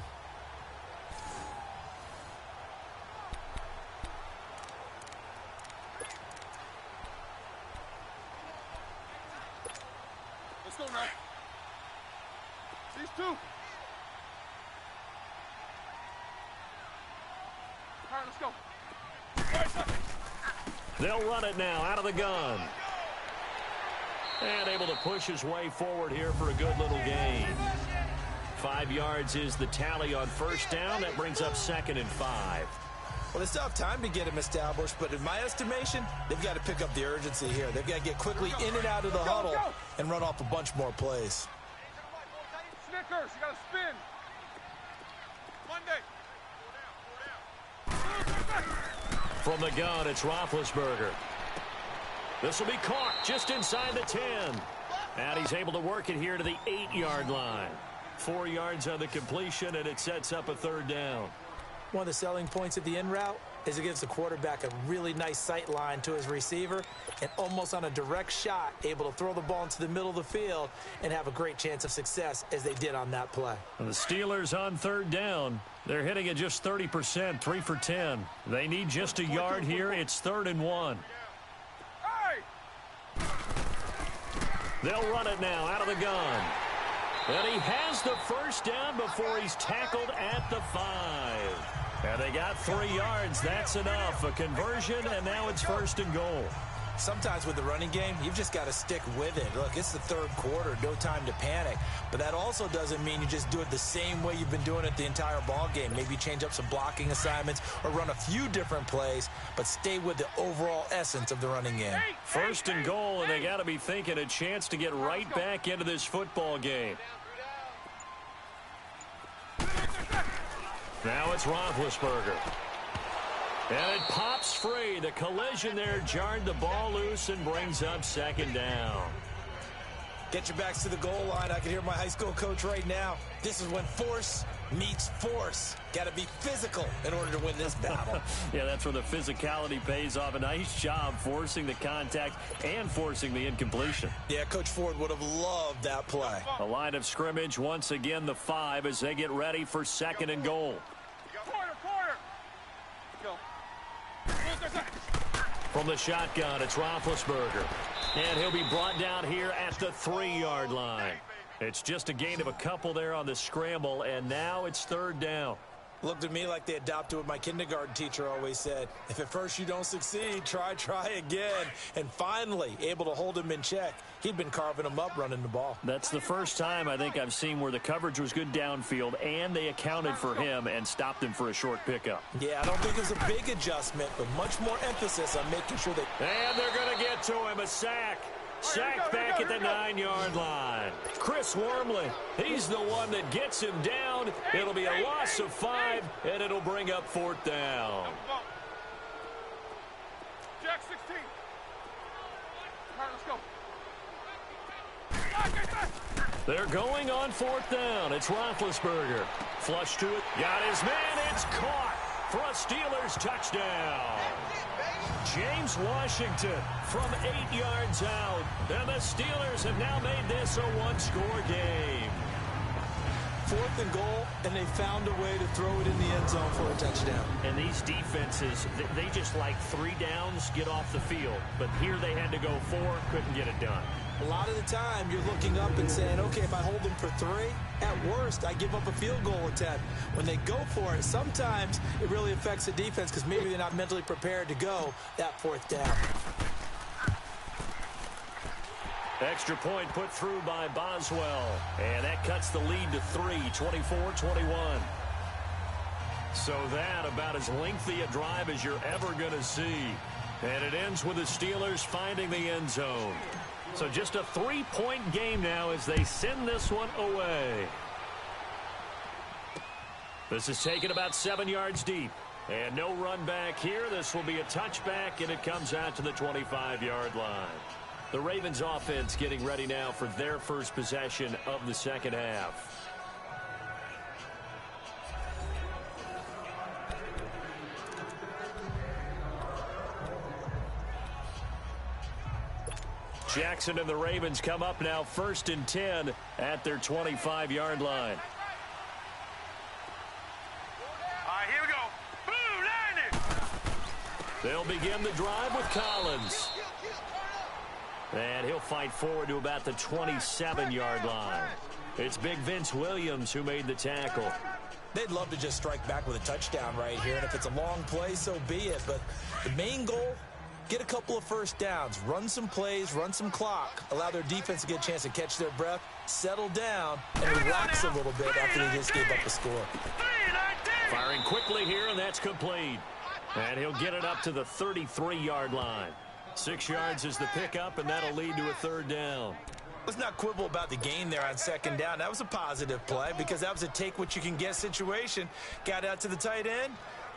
Let's go now. These 2. All right, let's go. They'll run it now out of the gun. And able to push his way forward here for a good little gain. 5 yards is the tally on 1st down. That brings up 2nd and 5. Well, they still have time to get him established, but in my estimation, they've got to pick up the urgency here. They've got to get quickly in and out of the huddle and run off a bunch more plays. Snickers, you got to spin. Monday. From the gun, it's Roethlisberger. This will be caught just inside the 10. And he's able to work it here to the 8-yard line. 4 yards on the completion, and it sets up a 3rd down. One of the selling points of the in route is it gives the quarterback a really nice sight line to his receiver and almost on a direct shot able to throw the ball into the middle of the field and have a great chance of success as they did on that play. And the Steelers on 3rd down. They're hitting at just 30%, 3 for 10. They need just a yard here. It's 3rd and 1. They'll run it now out of the gun. And he has the 1st down before he's tackled at the 5. And they got 3 yards. That's enough. A conversion, and now it's 1st and goal. Sometimes with the running game, you've just got to stick with it. Look, it's the 3rd quarter, no time to panic. But that also doesn't mean you just do it the same way you've been doing it the entire ball game. Maybe change up some blocking assignments or run a few different plays, but stay with the overall essence of the running game. 1st and goal, and they got to be thinking a chance to get right back into this football game. Now it's Roethlisberger. And it pops free. The collision there jarred the ball loose and brings up 2nd down. Get your backs to the goal line. I can hear my high school coach right now. This is when force meets force. Got to be physical in order to win this battle. Yeah, that's where the physicality pays off. A nice job forcing the contact and forcing the incompletion. Yeah, Coach Ford would have loved that play. A line of scrimmage, once again the 5 as they get ready for 2nd and goal. From the shotgun, it's Roethlisberger. And he'll be brought down here at the 3-yard line. It's just a gain of a couple there on the scramble, and now it's 3rd down. Looked to me like they adopted what my kindergarten teacher always said. If at first you don't succeed, try again. And finally, able to hold him in check. He'd been carving him up running the ball. That's the first time I think I've seen where the coverage was good downfield, and they accounted for him and stopped him for a short pickup. Yeah, I don't think it was a big adjustment, but much more emphasis on making sure that... And they're going to get to him, a sack. Sacked back at the 9-yard line. Chris Wormley, he's the one that gets him down. It'll be a loss of 5, and it'll bring up 4th down. Jack 16. All right, let's go. They're going on 4th down. It's Roethlisberger. Flush to it. Got his man. It's caught for a Steelers touchdown. James Washington from 8 yards out. And the Steelers have now made this a 1-score game. 4th and goal, and they found a way to throw it in the end zone for a touchdown. And these defenses, they just like 3 downs, get off the field. But here they had to go 4, couldn't get it done. A lot of the time, you're looking up and saying, okay, if I hold them for 3, at worst, I give up a field goal attempt. When they go for it, sometimes it really affects the defense because maybe they're not mentally prepared to go that 4th down. Extra point put through by Boswell. And that cuts the lead to 3, 24-21. So that about as lengthy a drive as you're ever going to see. And it ends with the Steelers finding the end zone. So just a 3-point game now as they send this one away. This is taken about 7 yards deep. And no run back here. This will be a touchback, and it comes out to the 25-yard line. The Ravens offense getting ready now for their first possession of the second half. Jackson and the Ravens come up now 1st and 10 at their 25-yard line. All right, here we go. Boom, 90. They'll begin the drive with Collins. And he'll fight forward to about the 27-yard line. It's Big Vince Williams who made the tackle. They'd love to just strike back with a touchdown right here, and if it's a long play, so be it. But the main goal, get a couple of first downs, run some plays, run some clock, allow their defense to get a chance to catch their breath, settle down, and relax a little bit after they just gave up a score. Firing quickly here, and that's complete. And he'll get it up to the 33-yard line. 6 yards is the pickup, and that'll lead to a 3rd down. Let's not quibble about the gain there on 2nd down. That was a positive play because that was a take-what-you-can-get situation. Got out to the tight end.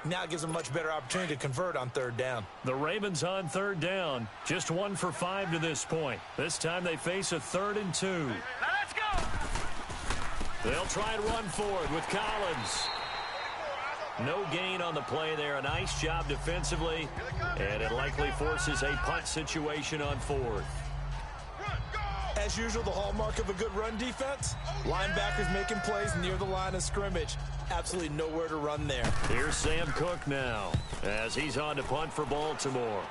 Now it gives them a much better opportunity to convert on 3rd down. The Ravens on 3rd down. Just 1 for 5 to this point. This time they face a 3rd and 2. Now let's go. They'll try and run forward with Collins. No gain on the play there. A nice job defensively. And it likely forces a punt situation on 4th. As usual, the hallmark of a good run defense, linebackers making plays near the line of scrimmage. Absolutely nowhere to run there. Here's Sam Cook now as he's on to punt for Baltimore.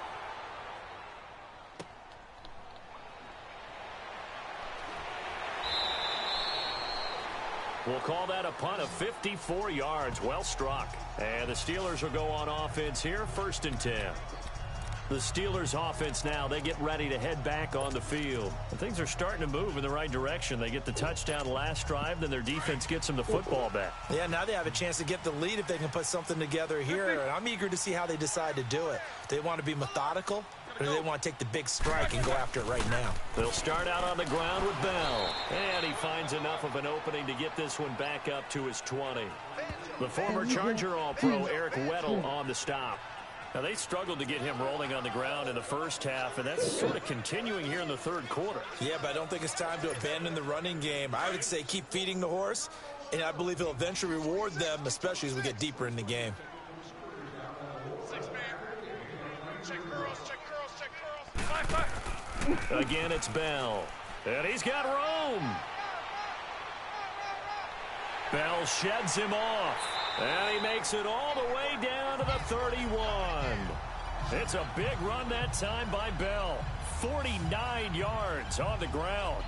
We'll call that a punt of 54 yards. Well struck. And the Steelers will go on offense here, 1st and 10. The Steelers offense now, they get ready to head back on the field. And things are starting to move in the right direction. They get the touchdown last drive, then their defense gets them the football back. Yeah, now they have a chance to get the lead if they can put something together here. And I'm eager to see how they decide to do it. Do they want to be methodical, or do they want to take the big strike and go after it right now? They'll start out on the ground with Bell. And he finds enough of an opening to get this one back up to his 20. The former Charger All-Pro Eric Weddle on the stop. Now, they struggled to get him rolling on the ground in the first half, and that's sort of continuing here in the 3rd quarter. Yeah, but I don't think it's time to abandon the running game. I would say keep feeding the horse, and I believe he'll eventually reward them, especially as we get deeper in the game. Again, it's Bell. And he's got room. Bell sheds him off. And he makes it all the way down to the 31. It's a big run that time by Bell. 49 yards on the ground.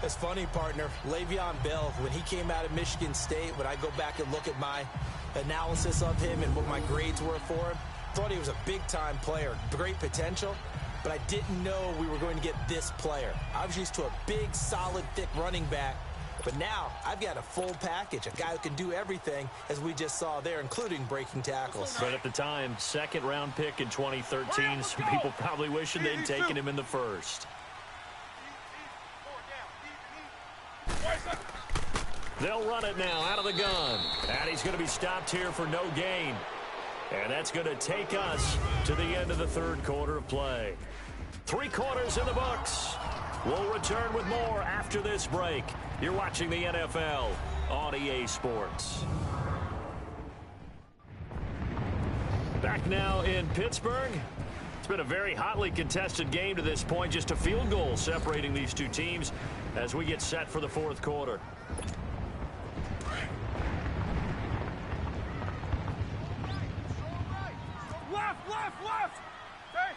It's funny, partner. Le'Veon Bell, when he came out of Michigan State, when I go back and look at my analysis of him and what my grades were for him, thought he was a big-time player, great potential, but I didn't know we were going to get this player. I was used to a big, solid, thick running back, but now I've got a full package, a guy who can do everything, as we just saw there, including breaking tackles. But at the time, second-round pick in 2013, some people probably wishing they'd taken him in the first. They'll run it now out of the gun. And he's going to be stopped here for no gain. And that's going to take us to the end of the third quarter of play. 3 quarters in the books. We'll return with more after this break. You're watching the NFL on EA Sports. Back now in Pittsburgh. It's been a very hotly contested game to this point. Just a field goal separating these two teams as we get set for the fourth quarter. Left. Hey.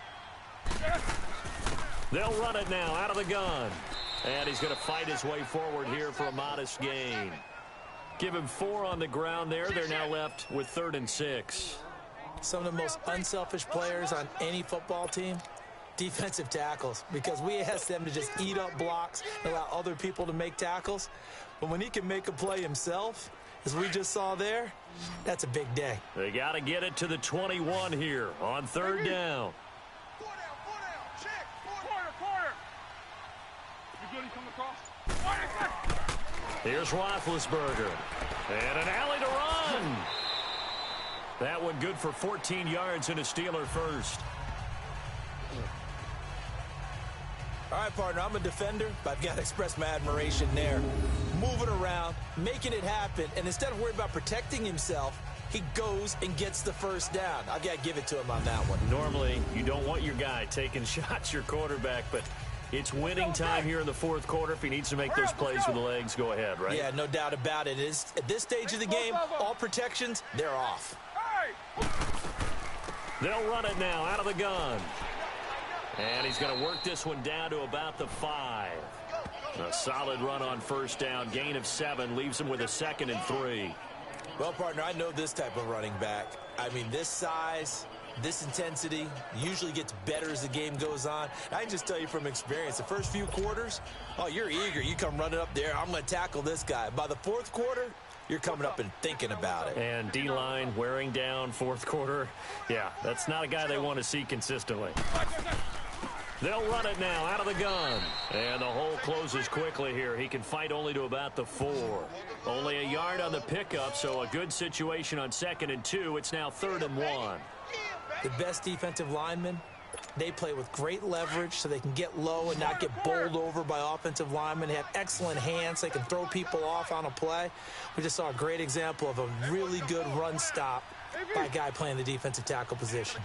They'll run it now out of the gun. And he's going to fight his way forward here for a modest gain. Give him 4 on the ground there. They're now left with 3rd and 6. Some of the most unselfish players on any football team, defensive tackles, because we ask them to just eat up blocks and allow other people to make tackles. But when he can make a play himself, as we just saw there, that's a big day. They got to get it to the 21 here on 3rd down. Corner. You good? He coming across. Here's Roethlisberger. And an alley to run. That one good for 14 yards and a Steeler first. All right, partner, I'm a defender, but I've got to express my admiration there. Moving around, making it happen, and instead of worrying about protecting himself, he goes and gets the first down. I've got to give it to him on that one. Normally, you don't want your guy taking shots, your quarterback, but it's winning time here in the 4th quarter. If he needs to make those plays with the legs, go ahead, right? Yeah, no doubt about it. At this stage of the game, all protections, they're off. They'll run it now out of the gun. And he's going to work this one down to about the 5. A solid run on 1st down. Gain of 7 leaves him with a 2nd and 3. Well, partner, I know this type of running back. I mean, this size, this intensity usually gets better as the game goes on. I can just tell you from experience, the first few quarters, oh, you're eager. You come running up there. I'm going to tackle this guy. By the 4th quarter, you're coming up and thinking about it. And D-line wearing down 4th quarter. Yeah, that's not a guy they want to see consistently. They'll run it now out of the gun. And the hole closes quickly here. He can fight only to about the 4. Only a yard on the pickup, so a good situation on 2nd and 2. It's now 3rd and 1. The best defensive linemen, they play with great leverage so they can get low and not get bowled over by offensive linemen. They have excellent hands. They can throw people off on a play. We just saw a great example of a really good run stop by a guy playing the defensive tackle position.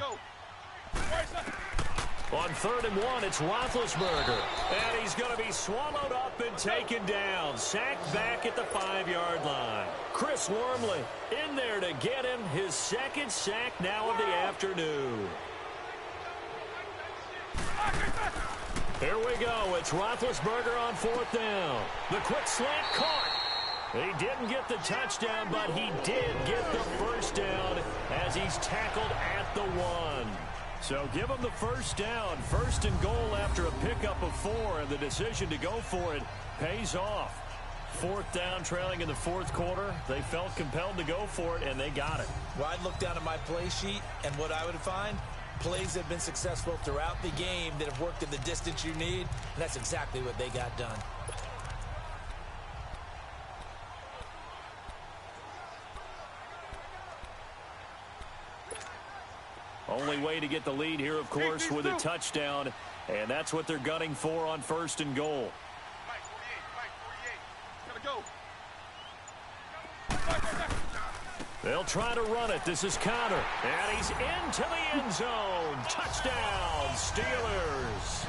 On 3rd and 1, it's Roethlisberger. And he's going to be swallowed up and taken down. Sacked back at the 5-yard line. Chris Wormley in there to get him his 2nd sack now of the afternoon. Here we go. It's Roethlisberger on 4th down. The quick slant caught. He didn't get the touchdown, but he did get the 1st down as he's tackled at the 1. So give him the 1st down. 1st and goal after a pickup of 4, and the decision to go for it pays off. 4th down, trailing in the 4th quarter. They felt compelled to go for it, and they got it. Well, I'd look down at my play sheet, and what I would find, plays have been successful throughout the game that have worked at the distance you need, and that's exactly what they got done. Only way to get the lead here, of course, with a touchdown, and that's what they're gunning for on 1st and goal. They'll try to run it. This is Connor, and he's into the end zone. Touchdown, Steelers.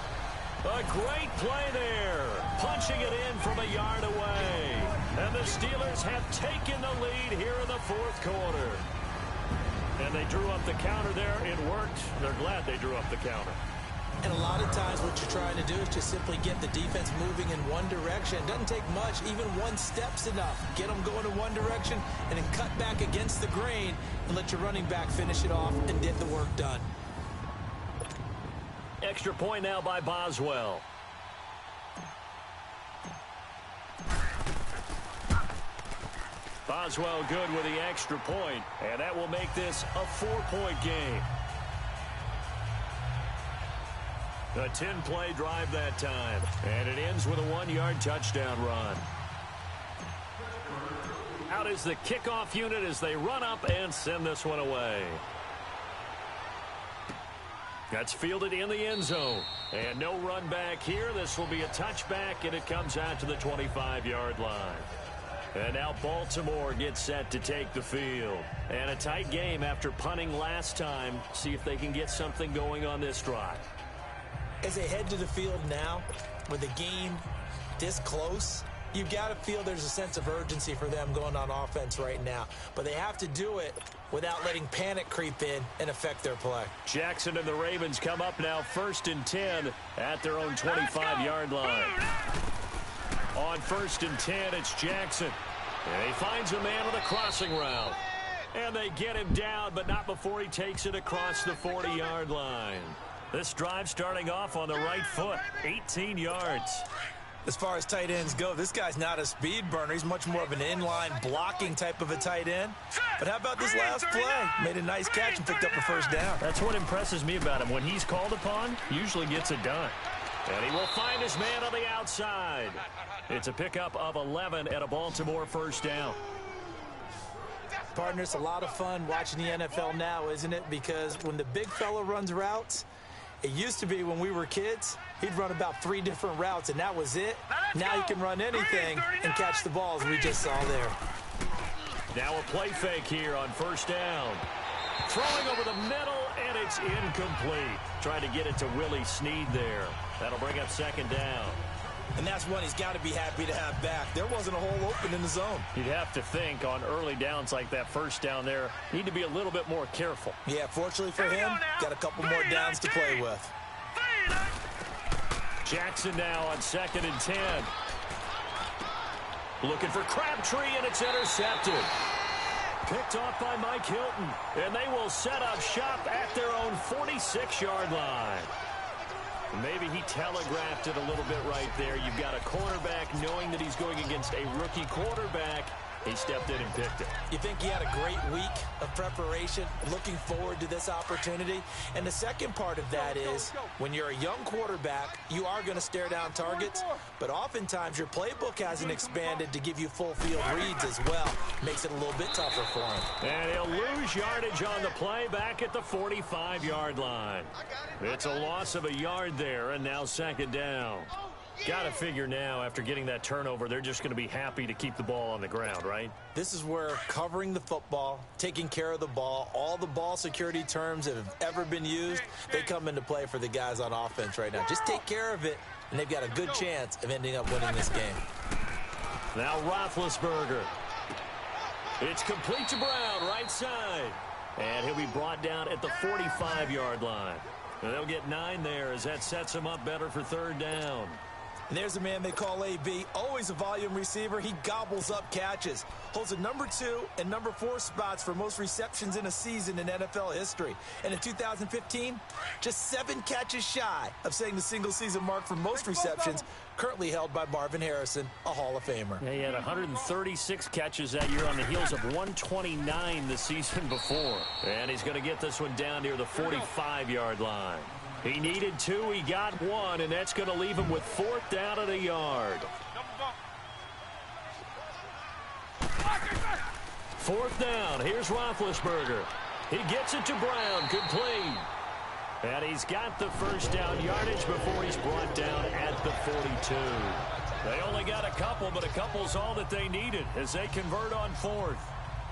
A great play there, punching it in from a yard away. And the Steelers have taken the lead here in the 4th quarter. And they drew up the counter there. It worked. They're glad they drew up the counter. And a lot of times what you're trying to do is just simply get the defense moving in one direction. It doesn't take much. Even one step's enough. Get them going in one direction and then cut back against the grain and let your running back finish it off and get the work done. Extra point now by Boswell. Boswell good with the extra point, and that will make this a 4-point game. A 10-play drive that time, and it ends with a 1-yard touchdown run. Out is the kickoff unit as they run up and send this one away. That's fielded in the end zone, and no run back here. This will be a touchback, and it comes out to the 25-yard line. And now Baltimore gets set to take the field. And a tight game after punting last time. See if they can get something going on this drive. As they head to the field now, with the game this close, you've got to feel there's a sense of urgency for them going on offense right now. But they have to do it without letting panic creep in and affect their play. Jackson and the Ravens come up now 1st and 10 at their own 25-yard line. On 1st and 10, it's Jackson. And he finds a man with a crossing route. And they get him down, but not before he takes it across the 40-yard line. This drive starting off on the right foot, 18 yards. As far as tight ends go, this guy's not a speed burner. He's much more of an inline blocking type of a tight end. But how about this last play? Made a nice catch and picked up a first down. That's what impresses me about him. When he's called upon, usually gets it done. And he will find his man on the outside. It's a pickup of 11 at a Baltimore first down. Partner, it's a lot of fun watching the NFL now, isn't it? Because when the big fella runs routes, it used to be when we were kids, he'd run about 3 different routes, and that was it. Now he can run anything and catch the balls we just saw there. Now a play fake here on first down. Throwing over the middle, and it's incomplete. Trying to get it to Willie Snead there. That'll bring up 2nd down. And that's one he's got to be happy to have back. There wasn't a hole open in the zone. You'd have to think on early downs like that first down there, need to be a little bit more careful. Yeah, fortunately for him, got a couple more downs to play with. Jackson now on 2nd and 10. Looking for Crabtree, and it's intercepted. Picked off by Mike Hilton, and they will set up shop at their own 46-yard line. Maybe he telegraphed it a little bit right there. You've got a quarterback knowing that he's going against a rookie quarterback. He stepped in and picked it. You think he had a great week of preparation, looking forward to this opportunity? And the second part of that is when you're a young quarterback, you are going to stare down targets, but oftentimes your playbook hasn't expanded to give you full field reads as well. Makes it a little bit tougher for him. And he'll lose yardage on the play back at the 45-yard line. It's a loss of a yard there, and now 2nd down. Got to figure now, after getting that turnover, they're just going to be happy to keep the ball on the ground, right? This is where covering the football, taking care of the ball, all the ball security terms that have ever been used, they come into play for the guys on offense right now. Just take care of it, and they've got a good chance of ending up winning this game. Now Roethlisberger. It's complete to Brown, right side. And he'll be brought down at the 45-yard line. And they'll get 9 there as that sets him up better for 3rd down. And there's a man they call AB, always a volume receiver. He gobbles up catches, holds a number 2 and number 4 spots for most receptions in a season in NFL history. And in 2015, just 7 catches shy of setting the single-season mark for most receptions, currently held by Marvin Harrison, a Hall of Famer. Yeah, he had 136 catches that year on the heels of 129 the season before. And he's going to get this one down near the 45-yard line. He needed 2, he got 1, and that's going to leave him with 4th down at a yard. 4th down, here's Roethlisberger. He gets it to Brown, complete. And he's got the first down yardage before he's brought down at the 42. They only got a couple, but a couple's all that they needed as they convert on 4th.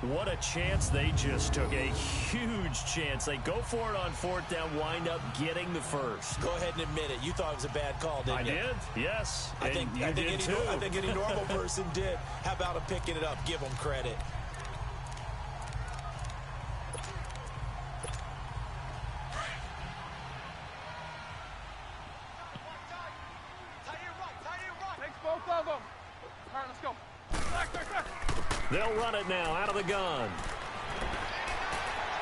What a chance they just took. A huge chance. They go for it on 4th down, wind up getting the first. Go ahead and admit it. You thought it was a bad call, didn't you? I did, yes. I think any normal person did. How about him picking it up? Give him credit. Takes both of them. All right, let's go. They'll run it now out of the gun.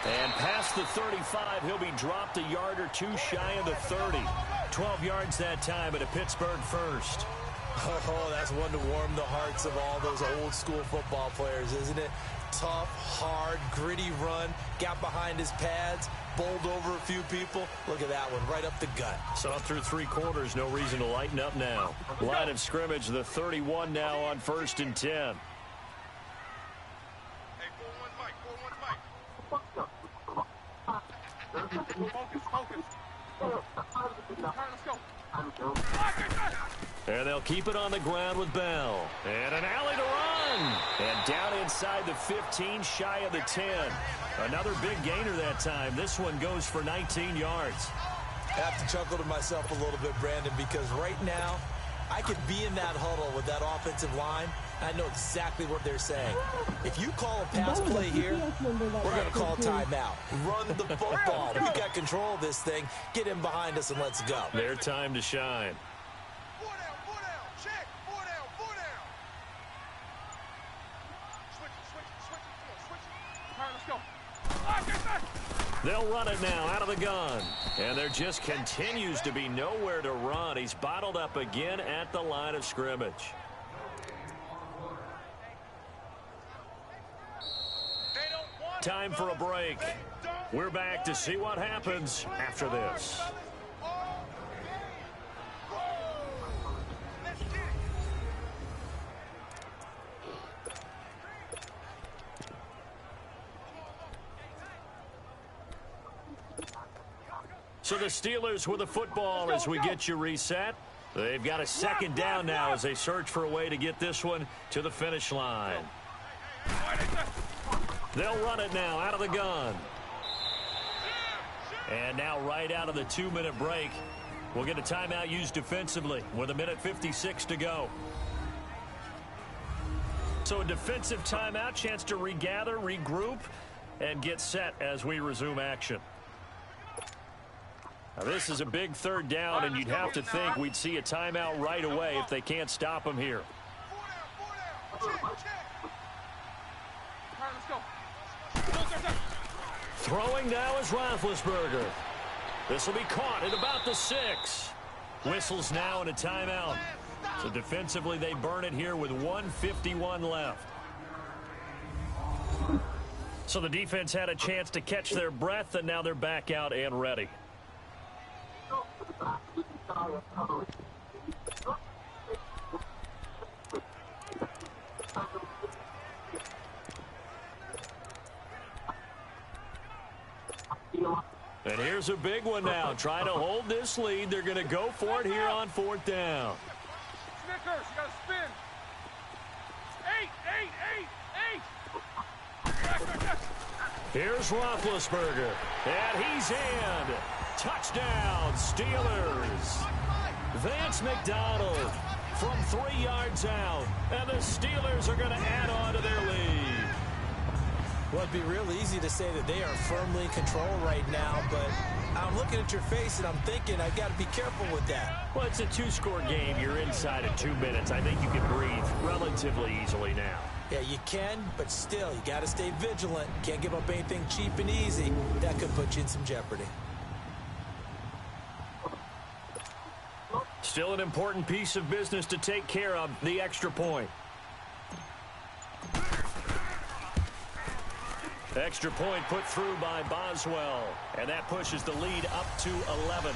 And past the 35, he'll be dropped a yard or 2 shy of the 30. 12 yards that time at a Pittsburgh first. Oh, that's one to warm the hearts of all those old school football players, isn't it? Tough, hard, gritty run, got behind his pads, bowled over a few people. Look at that one, right up the gut. Saw through 3 quarters, no reason to lighten up now. Line of scrimmage, the 31 now on 1st and 10. Focus. All right, let's go. And they'll keep it on the ground with Bell. And an alley to run. And down inside the 15, shy of the 10. Another big gainer that time. This one goes for 19 yards. I have to chuckle to myself a little bit, Brandon, because right now I could be in that huddle with that offensive line, I know exactly what they're saying. If you call a pass play here, we're going to call timeout. Run the football. We got control of this thing. Get him behind us and let's go. Their time to shine. 4 down, check, 4 down, 4 down. Switch it. All right, let's go. They'll run it now out of the gun. And there just continues to be nowhere to run. He's bottled up again at the line of scrimmage. Time for a break. We're back to see what happens after this. So the Steelers with the football as we get you reset. They've got a second down now as they search for a way to get this one to the finish line. They'll run it now out of the gun. And now right out of the 2-minute break, we'll get a timeout used defensively with 1:56 to go. So a defensive timeout, chance to regather, regroup, and get set as we resume action. Now this is a big third down, and you'd have to think we'd see a timeout right away if they can't stop him here. 4 down. Check. All right, let's go. Throwing now is Roethlisberger. This will be caught at about the 6. Whistles now and a timeout. So defensively they burn it here with 1:51 left. So the defense had a chance to catch their breath, and now they're back out and ready. And here's a big one now. Trying to hold this lead. They're going to go for it here on 4th down. Snickers, you got to spin. 8. Here's Roethlisberger. And he's in. Touchdown, Steelers. Vance McDonald from 3 yards out. And the Steelers are going to add on to their lead. Well, it'd be real easy to say that they are firmly in control right now, but I'm looking at your face and I'm thinking I've got to be careful with that. Well, it's a 2-score game. You're inside of 2 minutes. I think you can breathe relatively easily now. Yeah, you can, but still, you got to stay vigilant. Can't give up anything cheap and easy. That could put you in some jeopardy. Still an important piece of business to take care of, the extra point. Extra point put through by Boswell, and that pushes the lead up to 11.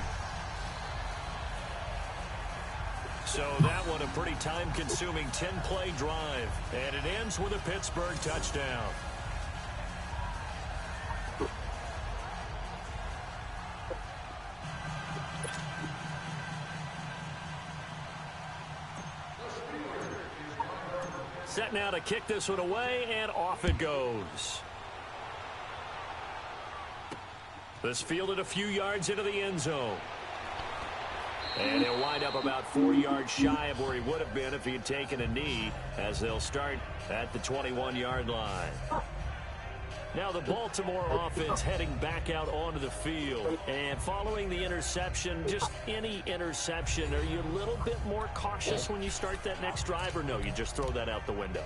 So that one a pretty time-consuming 10-play drive, and it ends with a Pittsburgh touchdown. Set now to kick this one away, and off it goes. This fielded a few yards into the end zone. And he'll wind up about 4 yards shy of where he would have been if he had taken a knee, as they'll start at the 21-yard line. Now the Baltimore offense heading back out onto the field. And following the interception, just any interception, are you a little bit more cautious when you start that next drive, or no, you just throw that out the window?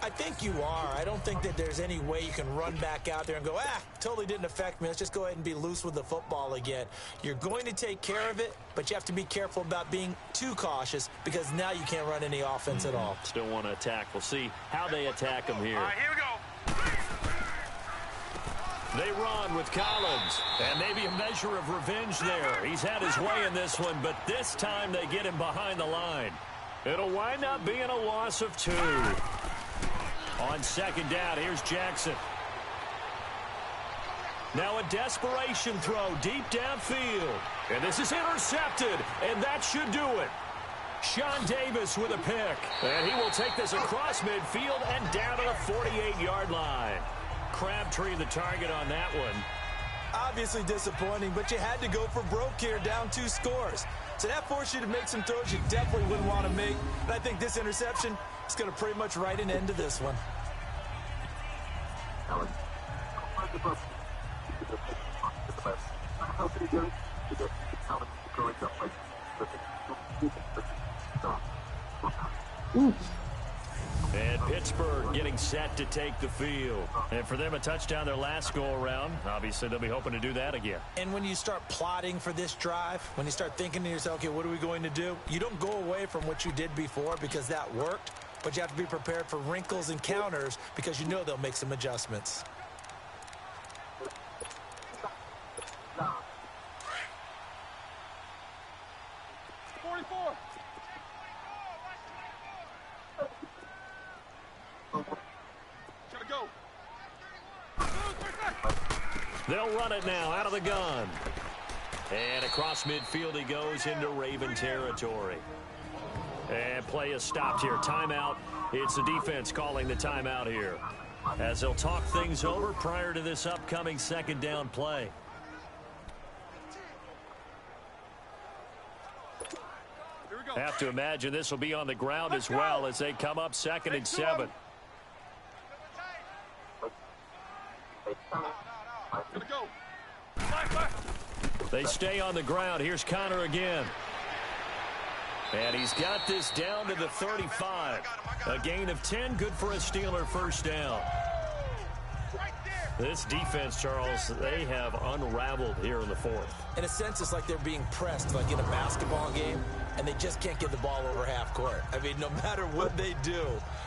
I think you are. I don't think that there's any way you can run back out there and go, totally didn't affect me. Let's just go ahead and be loose with the football again. You're going to take care of it, but you have to be careful about being too cautious because now you can't run any offense at all. Still want to attack. We'll see how they attack him here. All right, here we go. They run with Collins, and maybe a measure of revenge there. He's had his way in this one, but this time they get him behind the line. It'll wind up being a loss of 2. On second down, here's Jackson. Now a desperation throw deep downfield. And this is intercepted, and that should do it. Sean Davis with a pick. And he will take this across midfield and down to the 48-yard line. Crabtree the target on that one. Obviously disappointing, but you had to go for broke here, down 2 scores. So that forced you to make some throws you definitely wouldn't want to make. But I think this interception It's going to pretty much write an end to this one. And Pittsburgh getting set to take the field. And for them, a touchdown their last go-around. Obviously, they'll be hoping to do that again. And when you start plotting for this drive, when you start thinking to yourself, okay, what are we going to do? You don't go away from what you did before because that worked, but you have to be prepared for wrinkles and counters because you know they'll make some adjustments. They'll run it now out of the gun. And across midfield he goes into Raven territory. And play is stopped here. Timeout. It's the defense calling the timeout here, as they'll talk things over prior to this upcoming second down play. Have to imagine this will be on the ground as well as they come up 2nd and 7. They stay on the ground. Here's Connor again. And he's got this down to the 35. A gain of 10, good for a Steeler first down. This defense, Charles, they have unraveled here in the 4th. In a sense, it's like they're being pressed like in a basketball game, and they just can't get the ball over half court. I mean, no matter what they do,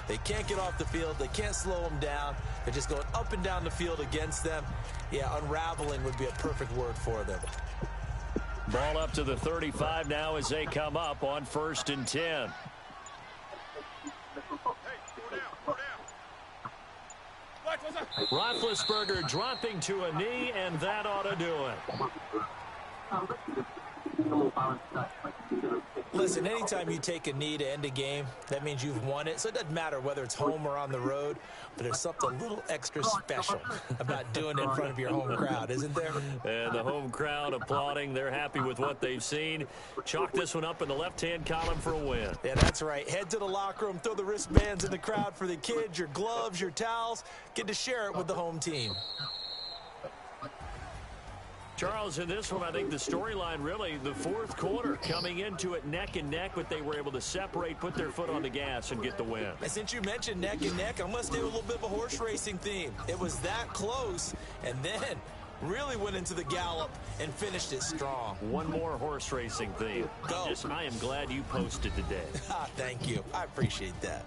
they can't get off the field. They can't slow them down. They're just going up and down the field against them. Yeah, unraveling would be a perfect word for them. Ball up to the 35 now as they come up on 1st and 10. Roethlisberger dropping to a knee, and that ought to do it. Listen, anytime you take a knee to end a game, that means you've won it. So it doesn't matter whether it's home or on the road, but there's something a little extra special about doing it in front of your home crowd, isn't there? And the home crowd applauding. They're happy with what they've seen. Chalk this one up in the left-hand column for a win. Yeah, that's right. Head to the locker room, throw the wristbands in the crowd for the kids, your gloves, your towels. Get to share it with the home team. Charles, in this one, I think the storyline really, the 4th quarter, coming into it neck and neck, but they were able to separate, put their foot on the gas, and get the win. And since you mentioned neck and neck, I'm going to stay with a little bit of a horse racing theme. It was that close, and then really went into the gallop and finished it strong. One more horse racing theme. Go. I am glad you posted today. Thank you. I appreciate that.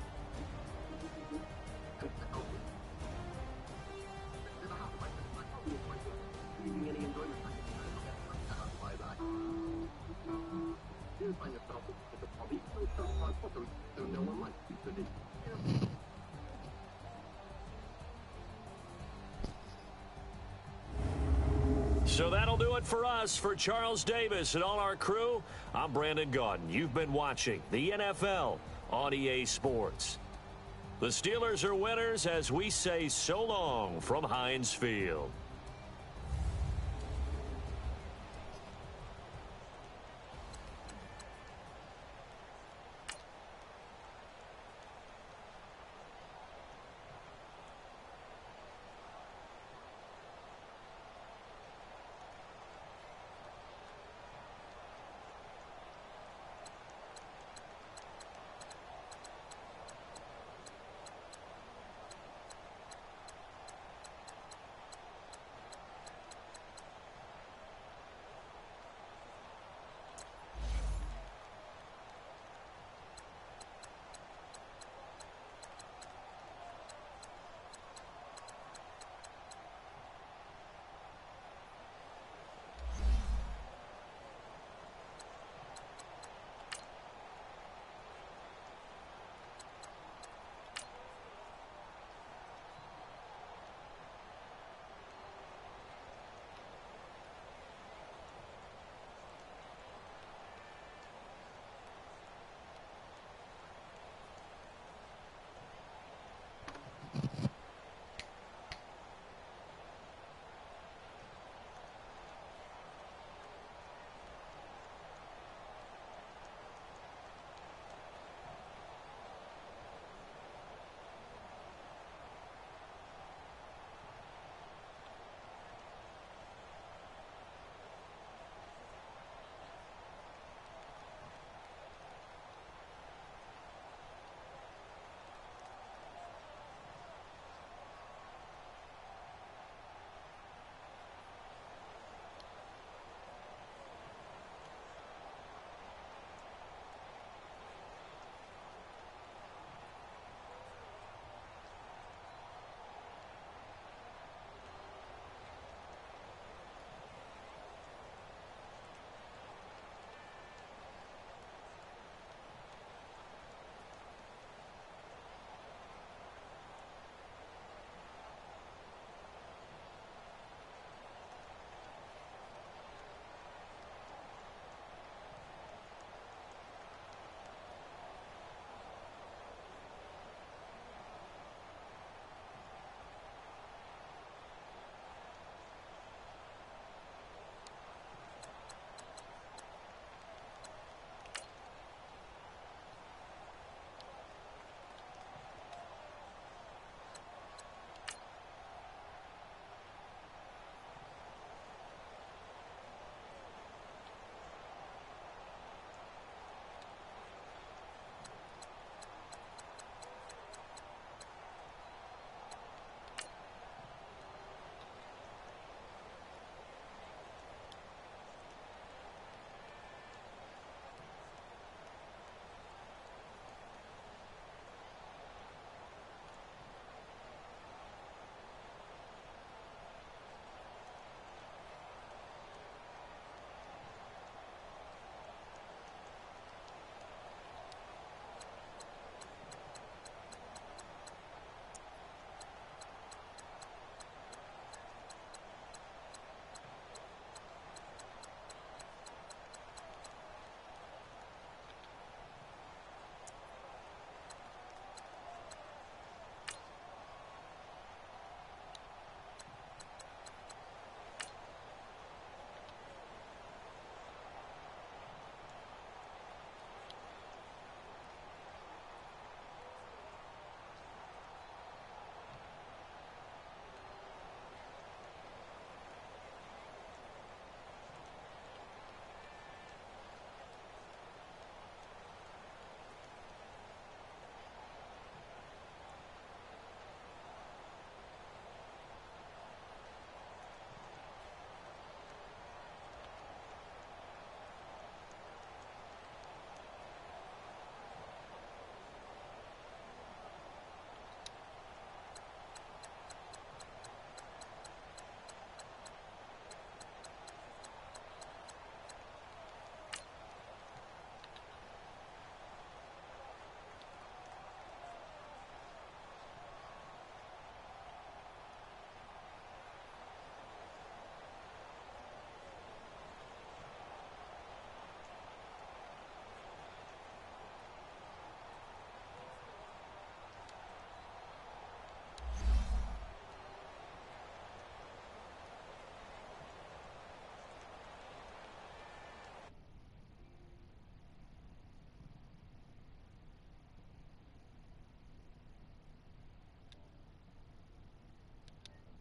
So that'll do it for us. For Charles Davis and all our crew, I'm Brandon Gaudin. You've been watching the NFL on EA Sports. The Steelers are winners as we say so long from Heinz Field.